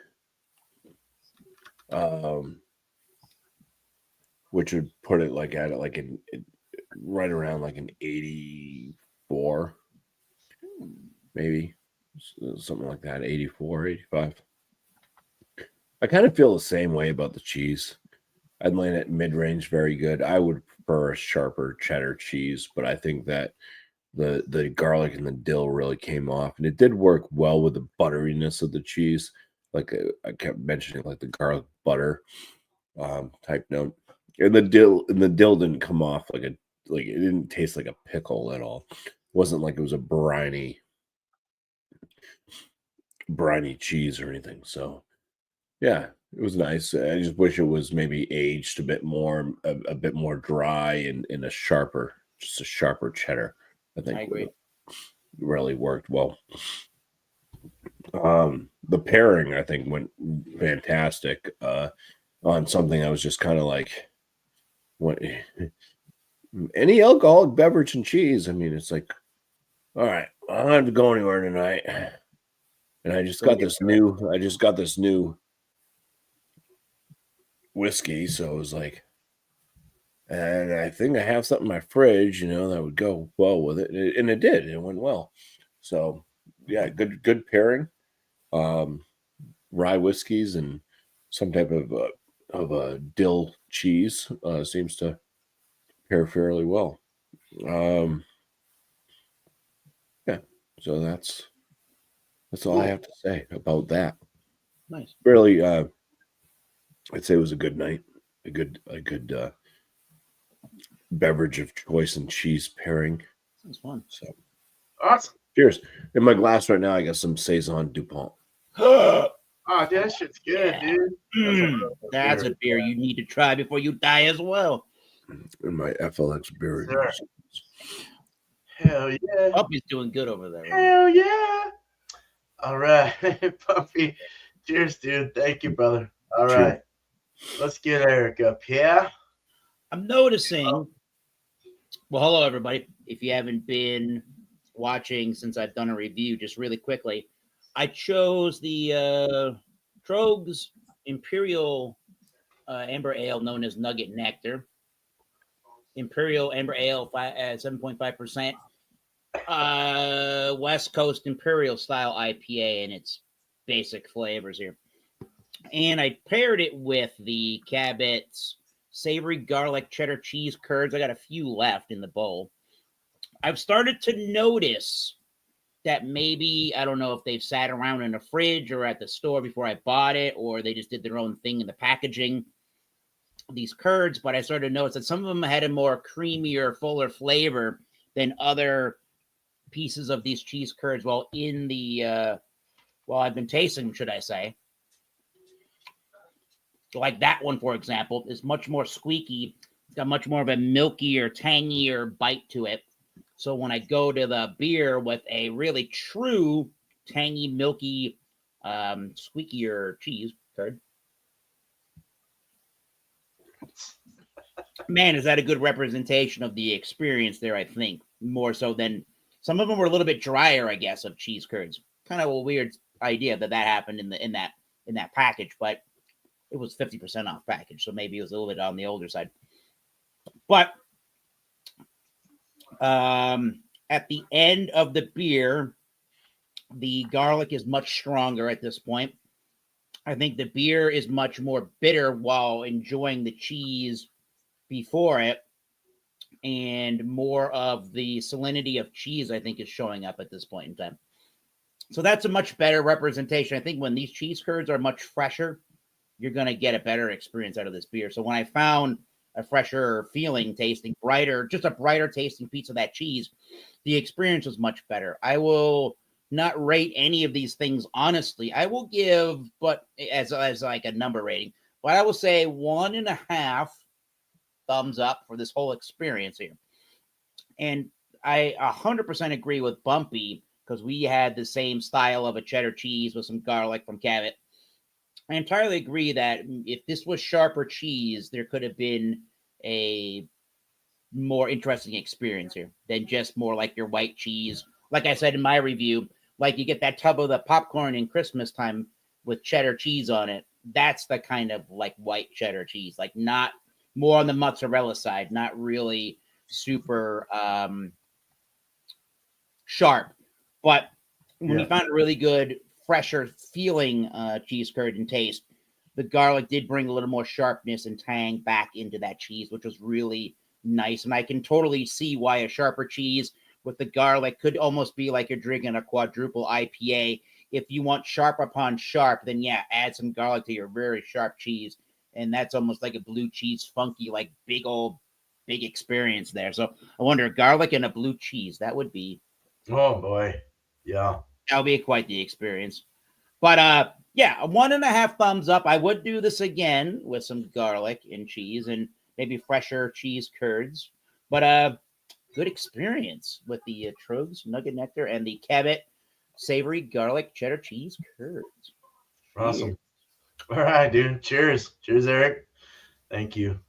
Speaker 2: Which would put it like at like right around like an 84, maybe something like that, 84, 85. I kind of feel the same way about the cheese. I'd land it mid-range, very good. I would prefer a sharper cheddar cheese, but I think that the garlic and the dill really came off, and it did work well with the butteriness of the cheese. Like I kept mentioning, like the garlic butter type note, and the dill didn't come off like it didn't taste like a pickle at all. It wasn't like it was a briny cheese or anything. So yeah, it was nice. I just wish it was maybe aged a bit more dry and a sharper cheddar. I think
Speaker 3: agree.
Speaker 2: Really worked well. The pairing, I think, went fantastic on something I was just kind of like, what? Any alcoholic beverage and cheese. I mean, it's like, all right, I don't have to go anywhere tonight, and I just got this new whiskey, so it was like, and I think I have something in my fridge, that would go well with it, and it did. It went well. So yeah, good pairing. Rye whiskeys and some type of a dill cheese seems to pair fairly well. Yeah, so that's all I have to say about that.
Speaker 3: Nice.
Speaker 2: Really, I'd say it was a good night, a good beverage of choice and cheese pairing.
Speaker 3: Sounds fun.
Speaker 2: So
Speaker 1: awesome.
Speaker 2: Cheers. In my glass right now, I got some Saison DuPont.
Speaker 1: Oh, dude, that shit's good, dude.
Speaker 3: That's a beer you need to try before you die as well.
Speaker 2: In my FLX beer.
Speaker 1: Hell yeah.
Speaker 3: Bumpy's doing good over there.
Speaker 1: Hell yeah. All right, Bumpy. Cheers, dude. Thank you, brother. All right. Let's get Eric up here.
Speaker 3: I'm noticing. Well, hello, everybody. If you haven't been watching since I've done a review, just really quickly, I chose the Drogue's Imperial Amber Ale, known as Nugget Nectar. Imperial Amber Ale, 7.5%. West Coast Imperial style IPA in its basic flavors here. And I paired it with the Cabot's savory garlic cheddar cheese curds. I got a few left in the bowl. I've started to notice that maybe, I don't know if they've sat around in a fridge or at the store before I bought it, or they just did their own thing in the packaging, these curds, but I started to notice that some of them had a more creamier, fuller flavor than other pieces of these cheese curds while in the, while I've been tasting, should I say. Like that one, for example, is much more squeaky. It's got much more of a milkier, tangier bite to it. So when I go to the beer with a really true, tangy, milky, squeakier cheese curd, man, is that a good representation of the experience there? I think more so than some of them were a little bit drier, I guess, of cheese curds. Kind of a weird idea that happened in that package, but it was 50% off package, so maybe it was a little bit on the older side. But at the end of the beer, the garlic is much stronger at this point. I think the beer is much more bitter while enjoying the cheese before it, and more of the salinity of cheese, I think, is showing up at this point in time. So that's a much better representation. I think when these cheese curds are much fresher, you're going to get a better experience out of this beer. So when I found a fresher feeling, tasting, brighter, just a brighter tasting piece of that cheese, the experience was much better. I will not rate any of these things honestly. I will give, but as like a number rating, but I will say 1.5 thumbs up for this whole experience here. And I 100% agree with Bumpy, because we had the same style of a cheddar cheese with some garlic from Cabot. I entirely agree that if this was sharper cheese, there could have been a more interesting experience here than just more like your white cheese. Like I said in my review, like you get that tub of the popcorn in Christmas time with cheddar cheese on it. That's the kind of like white cheddar cheese, like not more on the mozzarella side, not really super sharp. But when we found a really good, fresher feeling cheese curd and taste, the garlic did bring a little more sharpness and tang back into that cheese, which was really nice. And I can totally see why a sharper cheese with the garlic could almost be like you're drinking a quadruple IPA. If you want sharp upon sharp, then yeah, add some garlic to your very sharp cheese. And that's almost like a blue cheese, funky, like big experience there. So I wonder, garlic and a blue cheese, that would be.
Speaker 1: Oh boy. Yeah.
Speaker 3: That'll be quite the experience. But yeah, 1.5 thumbs up. I would do this again with some garlic and cheese and maybe fresher cheese curds. But good experience with the Trogs Nugget Nectar and the Cabot Savory Garlic Cheddar Cheese Curds.
Speaker 1: Awesome. All right, dude. Cheers. Cheers, Eric. Thank you.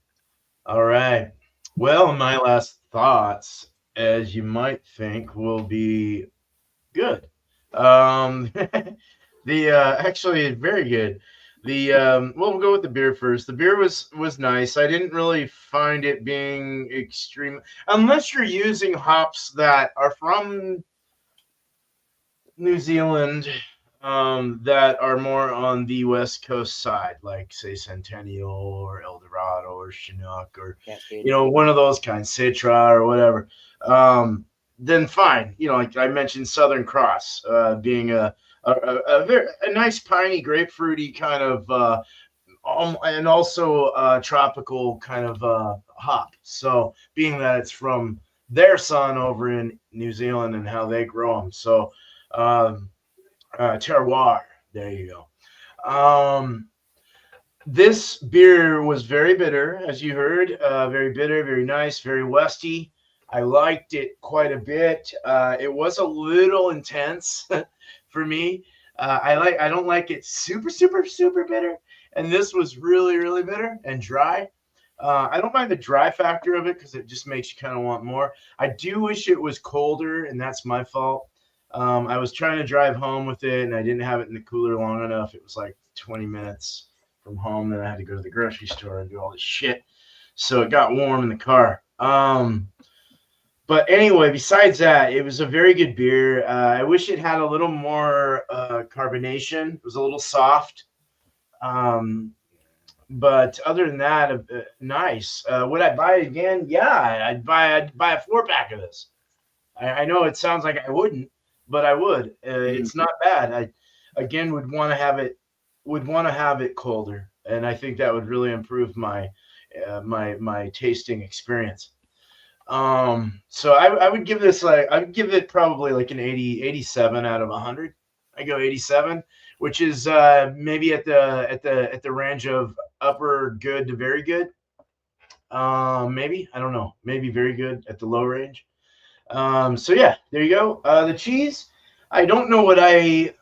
Speaker 1: All right. Well, my last thoughts, as you might think, will be good. Actually very good. We'll go with the beer first. The beer was nice. I didn't really find it being extreme, unless you're using hops that are from New Zealand, that are more on the West Coast side, like say Centennial or Eldorado or Chinook or one of those kinds, Citra or whatever. Then fine. Like I mentioned, Southern Cross being a nice piney grapefruity kind of and also tropical kind of hop. So being that it's from their son over in New Zealand and how they grow them. So terroir. There you go. This beer was very bitter, as you heard. Very bitter, very nice, very westy. I liked it quite a bit. It was a little intense for me. I don't like it super, super, super bitter. And this was really, really bitter and dry. I don't mind the dry factor of it because it just makes you kind of want more. I do wish it was colder, and that's my fault. I was trying to drive home with it, and I didn't have it in the cooler long enough. It was like 20 minutes from home. Then I had to go to the grocery store and do all this shit. So it got warm in the car. But anyway, besides that, it was a very good beer. I wish it had a little more carbonation. It was a little soft. But other than that, nice. Would I buy it again? Yeah, I'd buy a 4-pack of this. I know it sounds like I wouldn't, but I would. It's not bad. I again would want to have it colder, and I think that would really improve my tasting experience. So I would give this I would give it probably like an 87 out of 100. I go 87, which is maybe at the range of upper good to very good. Maybe I don't know, maybe very good at the low range. So yeah, there you go. The cheese, I don't know what I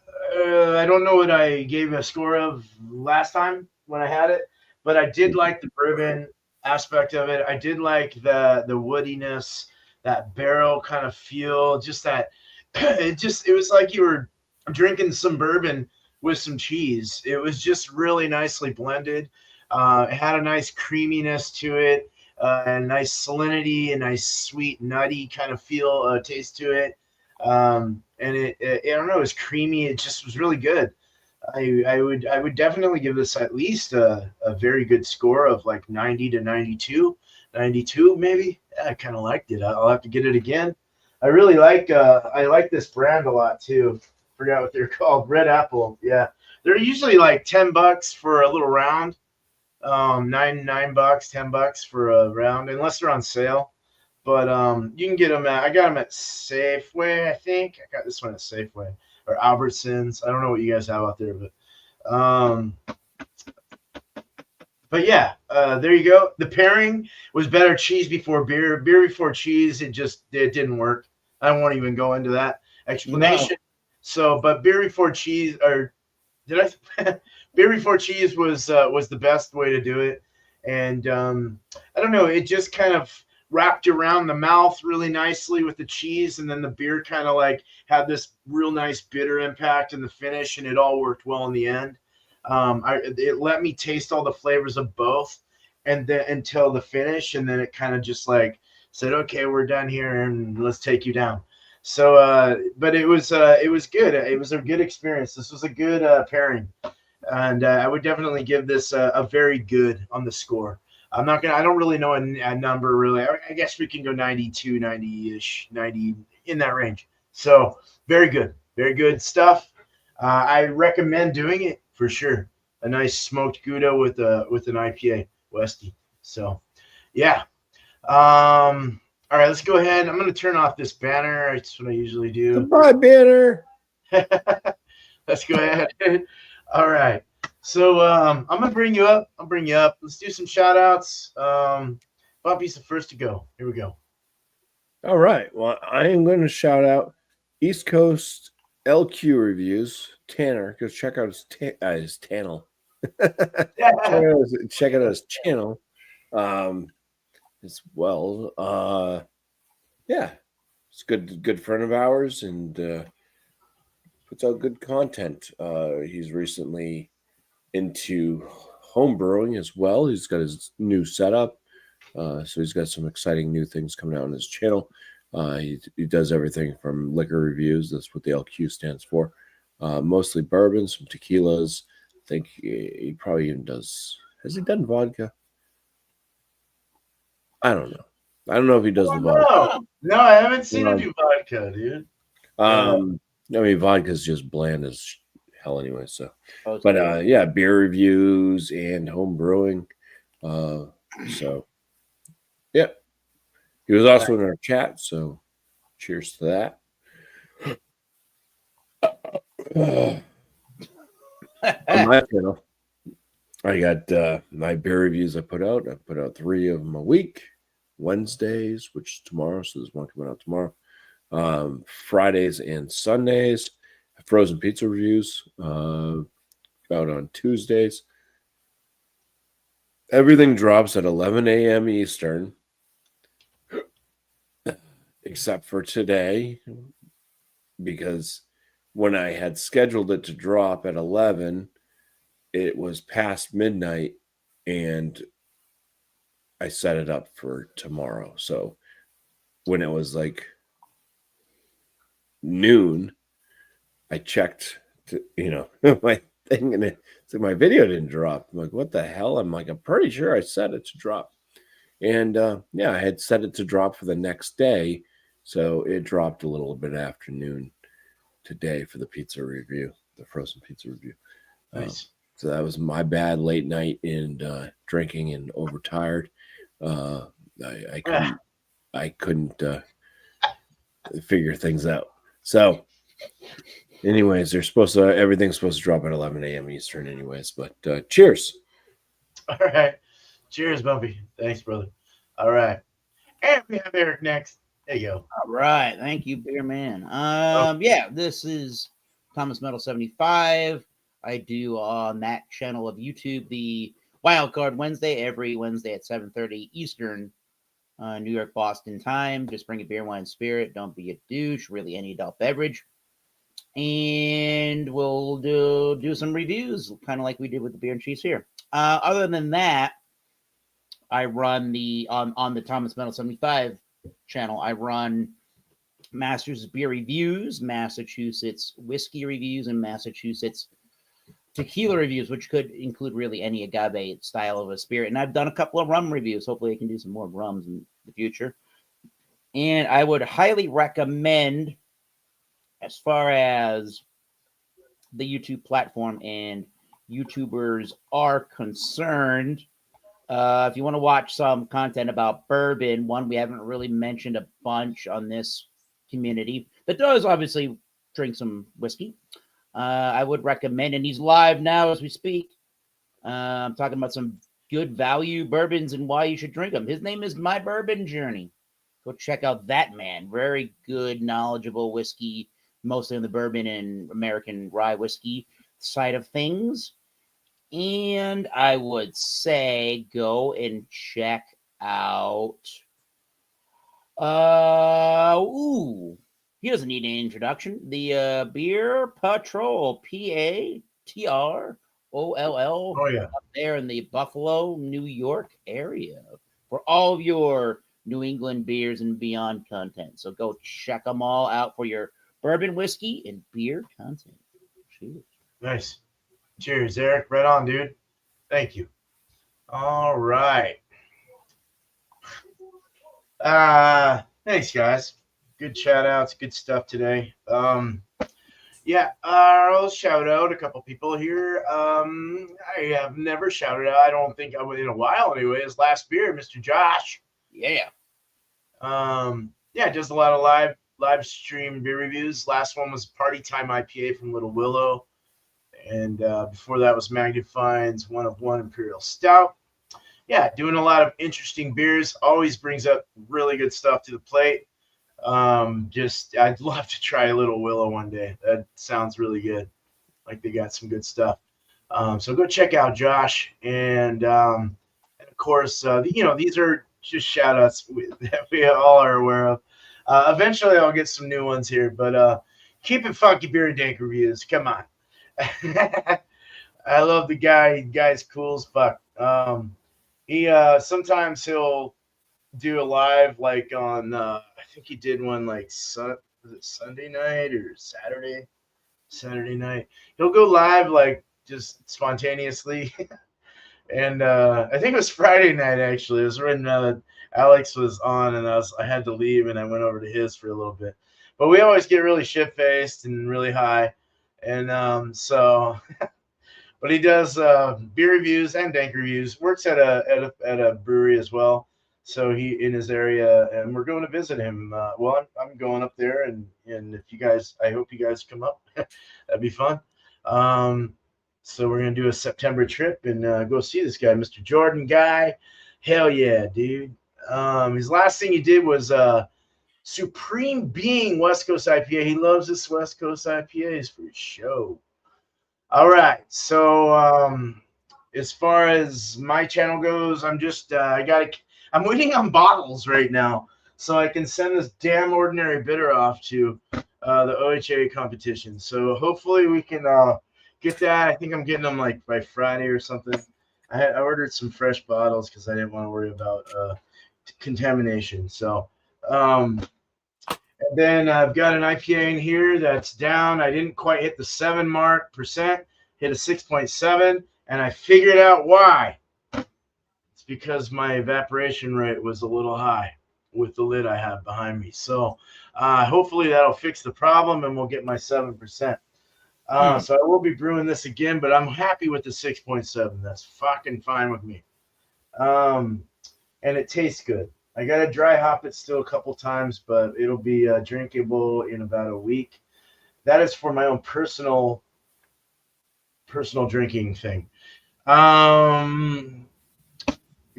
Speaker 1: gave a score of last time when I had it, but I did like the bourbon aspect of it. I did like the woodiness, that barrel kind of feel, just that it was like you were drinking some bourbon with some cheese. It was just really nicely blended. It had a nice creaminess to it, a nice salinity, a nice sweet nutty kind of feel, taste to it. And I don't know, it was creamy. It just was really good. I would definitely give this at least a very good score of like 90 to 92 maybe. Yeah, I kind of liked it. I'll have to get it again. I like this brand a lot too. Forgot what they're called. Red Apple. Yeah, they're usually like $10 for a little round. $9, $10 for a round, unless they're on sale. But you can get them I got them at Safeway, I think. I got this one at Safeway or Albertsons. I don't know what you guys have out there, but yeah, there you go. The pairing was better cheese before beer. Beer before cheese, it didn't work. I won't even go into that explanation. No. So, but beer before cheese, or did I? Beer before cheese was the best way to do it, and I don't know. It just kind of wrapped around the mouth really nicely with the cheese, and then the beer kind of like had this real nice bitter impact in the finish, and it all worked well in the end. It let me taste all the flavors of both, and then until the finish, and then it kind of just like said, "Okay, we're done here, and let's take you down." So, but it was good. It was a good experience. This was a good pairing, and I would definitely give this a very good on the score. I don't really know a number really. I guess we can go 92, 90-ish, 90 in that range. So very good stuff. I recommend doing it for sure. A nice smoked Gouda with an IPA Westie. So yeah. All right, let's go ahead. I'm going to turn off this banner. That's what I usually do.
Speaker 2: Goodbye, banner.
Speaker 1: Let's go ahead. All right. So I'm going to bring you up. I'll bring you up. Let's do some shout outs. Bumpy's the first to go. Here we go.
Speaker 2: All right. Well, I am going to shout out East Coast LQ Reviews. Tanner, go check out his channel. Check out his channel. As well. Yeah, it's good friend of ours, and puts out good content. He's recently into home brewing as well. He's got his new setup, so he's got some exciting new things coming out on his channel. He does everything from liquor reviews. That's what the LQ stands for. Mostly bourbon, some tequilas. I think he probably even does. Has he done vodka? I don't know. I don't know if he does the vodka.
Speaker 1: No, I haven't seen him do vodka, dude.
Speaker 2: I mean, vodka is just bland as hell anyway. So, but yeah, beer reviews and home brewing. So, yeah, he was also in our chat. So, cheers to that. On my channel, I got my beer reviews I put out. I put out 3 of them a week. Wednesdays, which is tomorrow, so there's one coming out tomorrow. Fridays and Sundays. Frozen pizza reviews out on Tuesdays. Everything drops at 11 a.m. Eastern, except for today, because when I had scheduled it to drop at 11, it was past midnight, and I set it up for tomorrow. So when it was like noon, I checked my thing, and my video didn't drop. I'm like, what the hell? I'm pretty sure I set it to drop. And yeah, I had set it to drop for the next day, So it dropped a little bit afternoon today for the pizza review, the frozen pizza review.
Speaker 1: Nice.
Speaker 2: So that was my bad late night and drinking and overtired. I couldn't figure things out. So anyways, everything's supposed to drop at 11 a.m. Eastern anyways, but cheers.
Speaker 1: All right. Cheers, Bumpy. Thanks, brother. All right. And we have Eric next. There you go.
Speaker 3: All right. Thank you, Beer Man. Yeah, this is Thomas Metal 75. I do on that channel of YouTube the Wildcard Wednesday, every Wednesday at 7:30 Eastern, New York, Boston time. Just bring a beer, wine, spirit. Don't be a douche. Really, any adult beverage. And we'll do some reviews, kind of like we did with the beer and cheese here. Other than that, I run on the Thomas Metal 75 channel. I run Massachusetts beer reviews, Massachusetts whiskey reviews, and Massachusetts tequila reviews, which could include really any agave style of a spirit. And I've done a couple of rum reviews. Hopefully I can do some more rums in the future. And I would highly recommend, as far as the YouTube platform and YouTubers are concerned, if you want to watch some content about bourbon, one we haven't really mentioned a bunch on this community that does obviously drink some whiskey, I would recommend, and he's live now as we speak. I'm talking about some good value bourbons and why you should drink them. His name is My Bourbon Journey. Go check out that man. Very good, knowledgeable whiskey, mostly on the bourbon and American rye whiskey side of things. And I would say go and check out. He doesn't need an introduction. The Beer Patrol, Patrol.
Speaker 1: Oh, yeah.
Speaker 3: Up there in the Buffalo, New York area for all of your New England beers and beyond content. So go check them all out for your bourbon, whiskey, and beer content. Cheers.
Speaker 1: Nice. Cheers, Eric. Right on, dude. Thank you. All right. Thanks, guys. Good shout outs, good stuff today. I'll shout out a couple people here. I have never shouted out, I don't think I would in a while anyway, his last beer, Mr. Josh.
Speaker 3: Yeah.
Speaker 1: Just a lot of live stream beer reviews. Last one was Party Time IPA from Little Willow. And before that was Magnifine's 1 of 1 Imperial Stout. Yeah, doing a lot of interesting beers. Always brings up really good stuff to the plate. I'd love to try Little Willow one day. That sounds really good. Like they got some good stuff. So go check out Josh. And of course, these are just shout outs that we all are aware of. Eventually I'll get some new ones here, but keep it funky beer and dank reviews. Come on. I love the guy. Guy's cool as fuck. He sometimes he'll do a live like on I think he did one like was it Sunday night or Saturday night. He'll go live like just spontaneously. And I think it was Friday night actually. It was when Alex was on and I had to leave and I went over to his for a little bit. But we always get really shit-faced and really high. And but he does beer reviews and dank reviews. Works at a brewery as well. So he in his area, and we're going to visit him. I'm going up there, and if you guys, I hope you guys come up. That'd be fun. So we're gonna do a September trip and go see this guy, Mr. Jordan Guy. Hell yeah, dude. His last thing he did was Supreme Being West Coast IPA. He loves this West Coast IPAs for show. All right, so as far as my channel goes, I'm just I'm waiting on bottles right now so I can send this damn ordinary bitter off to the OHA competition. So hopefully we can get that. I think I'm getting them like by Friday or something. I ordered some fresh bottles because I didn't want to worry about contamination. So and then I've got an IPA in here that's down. I didn't quite hit the 7% hit a 6.7, and I figured out why. It's because my evaporation rate was a little high. with the lid I have behind me. So hopefully that'll fix the problem and we'll get my 7%. So I will be brewing this again, but I'm happy with the 6.7. That's fucking fine with me. And it tastes good. I got to dry hop it still a couple times, but it'll be drinkable in about a week. That is for my own personal drinking thing. You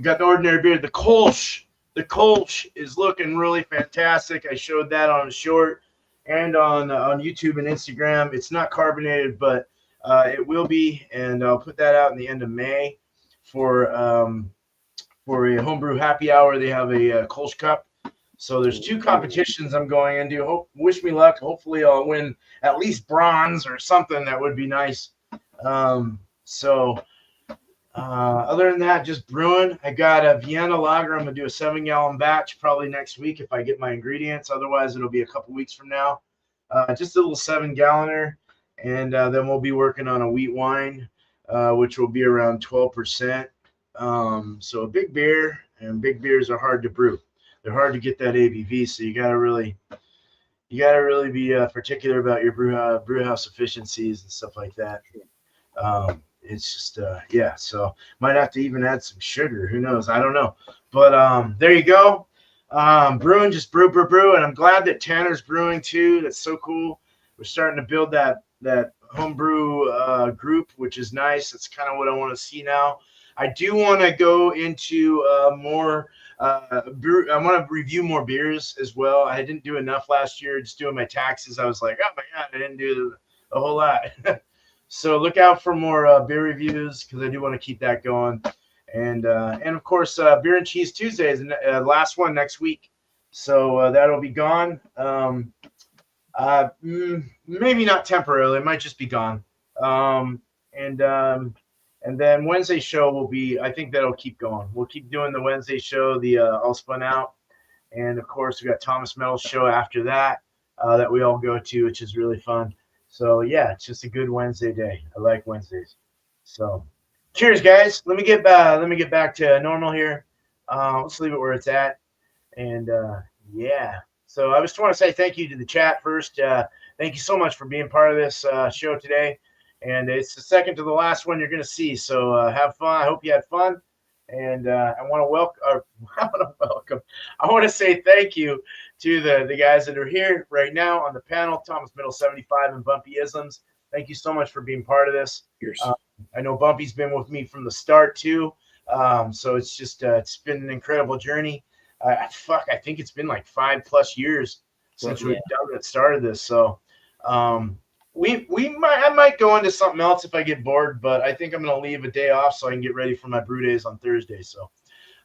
Speaker 1: got the ordinary beer. The Kolsch. The Kolsch is looking really fantastic. I showed that on a short and on YouTube and Instagram. It's not carbonated, but it will be, and I'll put that out in the end of May for a homebrew happy hour. They have a Kolsch Cup. So there's 2 competitions I'm going into. Wish me luck. Hopefully I'll win at least bronze or something. That would be nice. Other than that, just brewing. I got a Vienna lager. I'm going to do a 7-gallon batch probably next week if I get my ingredients. Otherwise, it'll be a couple weeks from now. Just a little 7-galloner. And then we'll be working on a wheat wine, which will be around 12%. So a big beer, and big beers are hard to brew. They're hard to get that ABV, so you got to really be particular about your brew house efficiencies and stuff like that. It's just so might have to even add some sugar. Who knows? I don't know. But there you go. Brewing, just brew, and I'm glad that Tanner's brewing too. That's so cool. We're starting to build that homebrew group, which is nice. That's kind of what I want to see now. I do want to go into more brew. I want to review more beers as well. I didn't do enough last year. Just doing my taxes, I was like, oh my god, I didn't do a whole lot. So look out for more beer reviews because I do want to keep that going. And of course, Beer and Cheese Tuesday is the last one next week. So that'll be gone. Maybe not temporarily. It might just be gone. And then Wednesday show will be, I think that'll keep going. We'll keep doing the Wednesday show, the All Spun Out. And of course, we got Thomas Metal's show after that that we all go to, which is really fun. So yeah, it's just a good Wednesday day. I like Wednesdays. So cheers, guys. Let me get back to normal here. Let's leave it where it's at. And yeah. So I just want to say thank you to the chat first. Thank you so much for being part of this show today. And it's the second to the last one you're going to see. So have fun. I hope you had fun. And I want to say thank you to the guys that are here right now on the panel, Thomas Middle 75 and Bumpy Isms. Thank you so much for being part of this. I know Bumpy's been with me from the start too. So it's just it's been an incredible journey. I think it's been like 5+ years since we've started this. So I might go into something else if I get bored, but I think I'm going to leave a day off so I can get ready for my brew days on Thursday. So,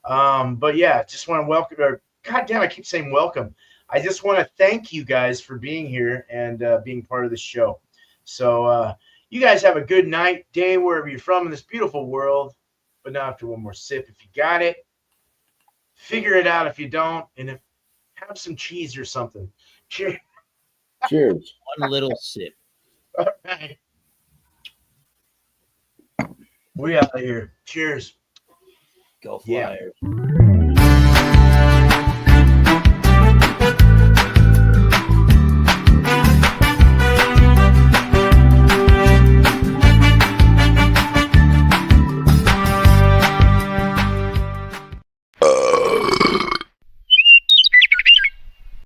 Speaker 1: but yeah, just want to welcome, God damn, I keep saying welcome. I just want to thank you guys for being here and being part of the show. So you guys have a good night, day, wherever you're from in this beautiful world. But now after one more sip, if you got it, figure it out if you don't, and have some cheese or something. Cheers.
Speaker 2: Cheers.
Speaker 3: One little sip.
Speaker 1: All right. We out of here. Cheers.
Speaker 3: Go Flyers.
Speaker 1: Yeah.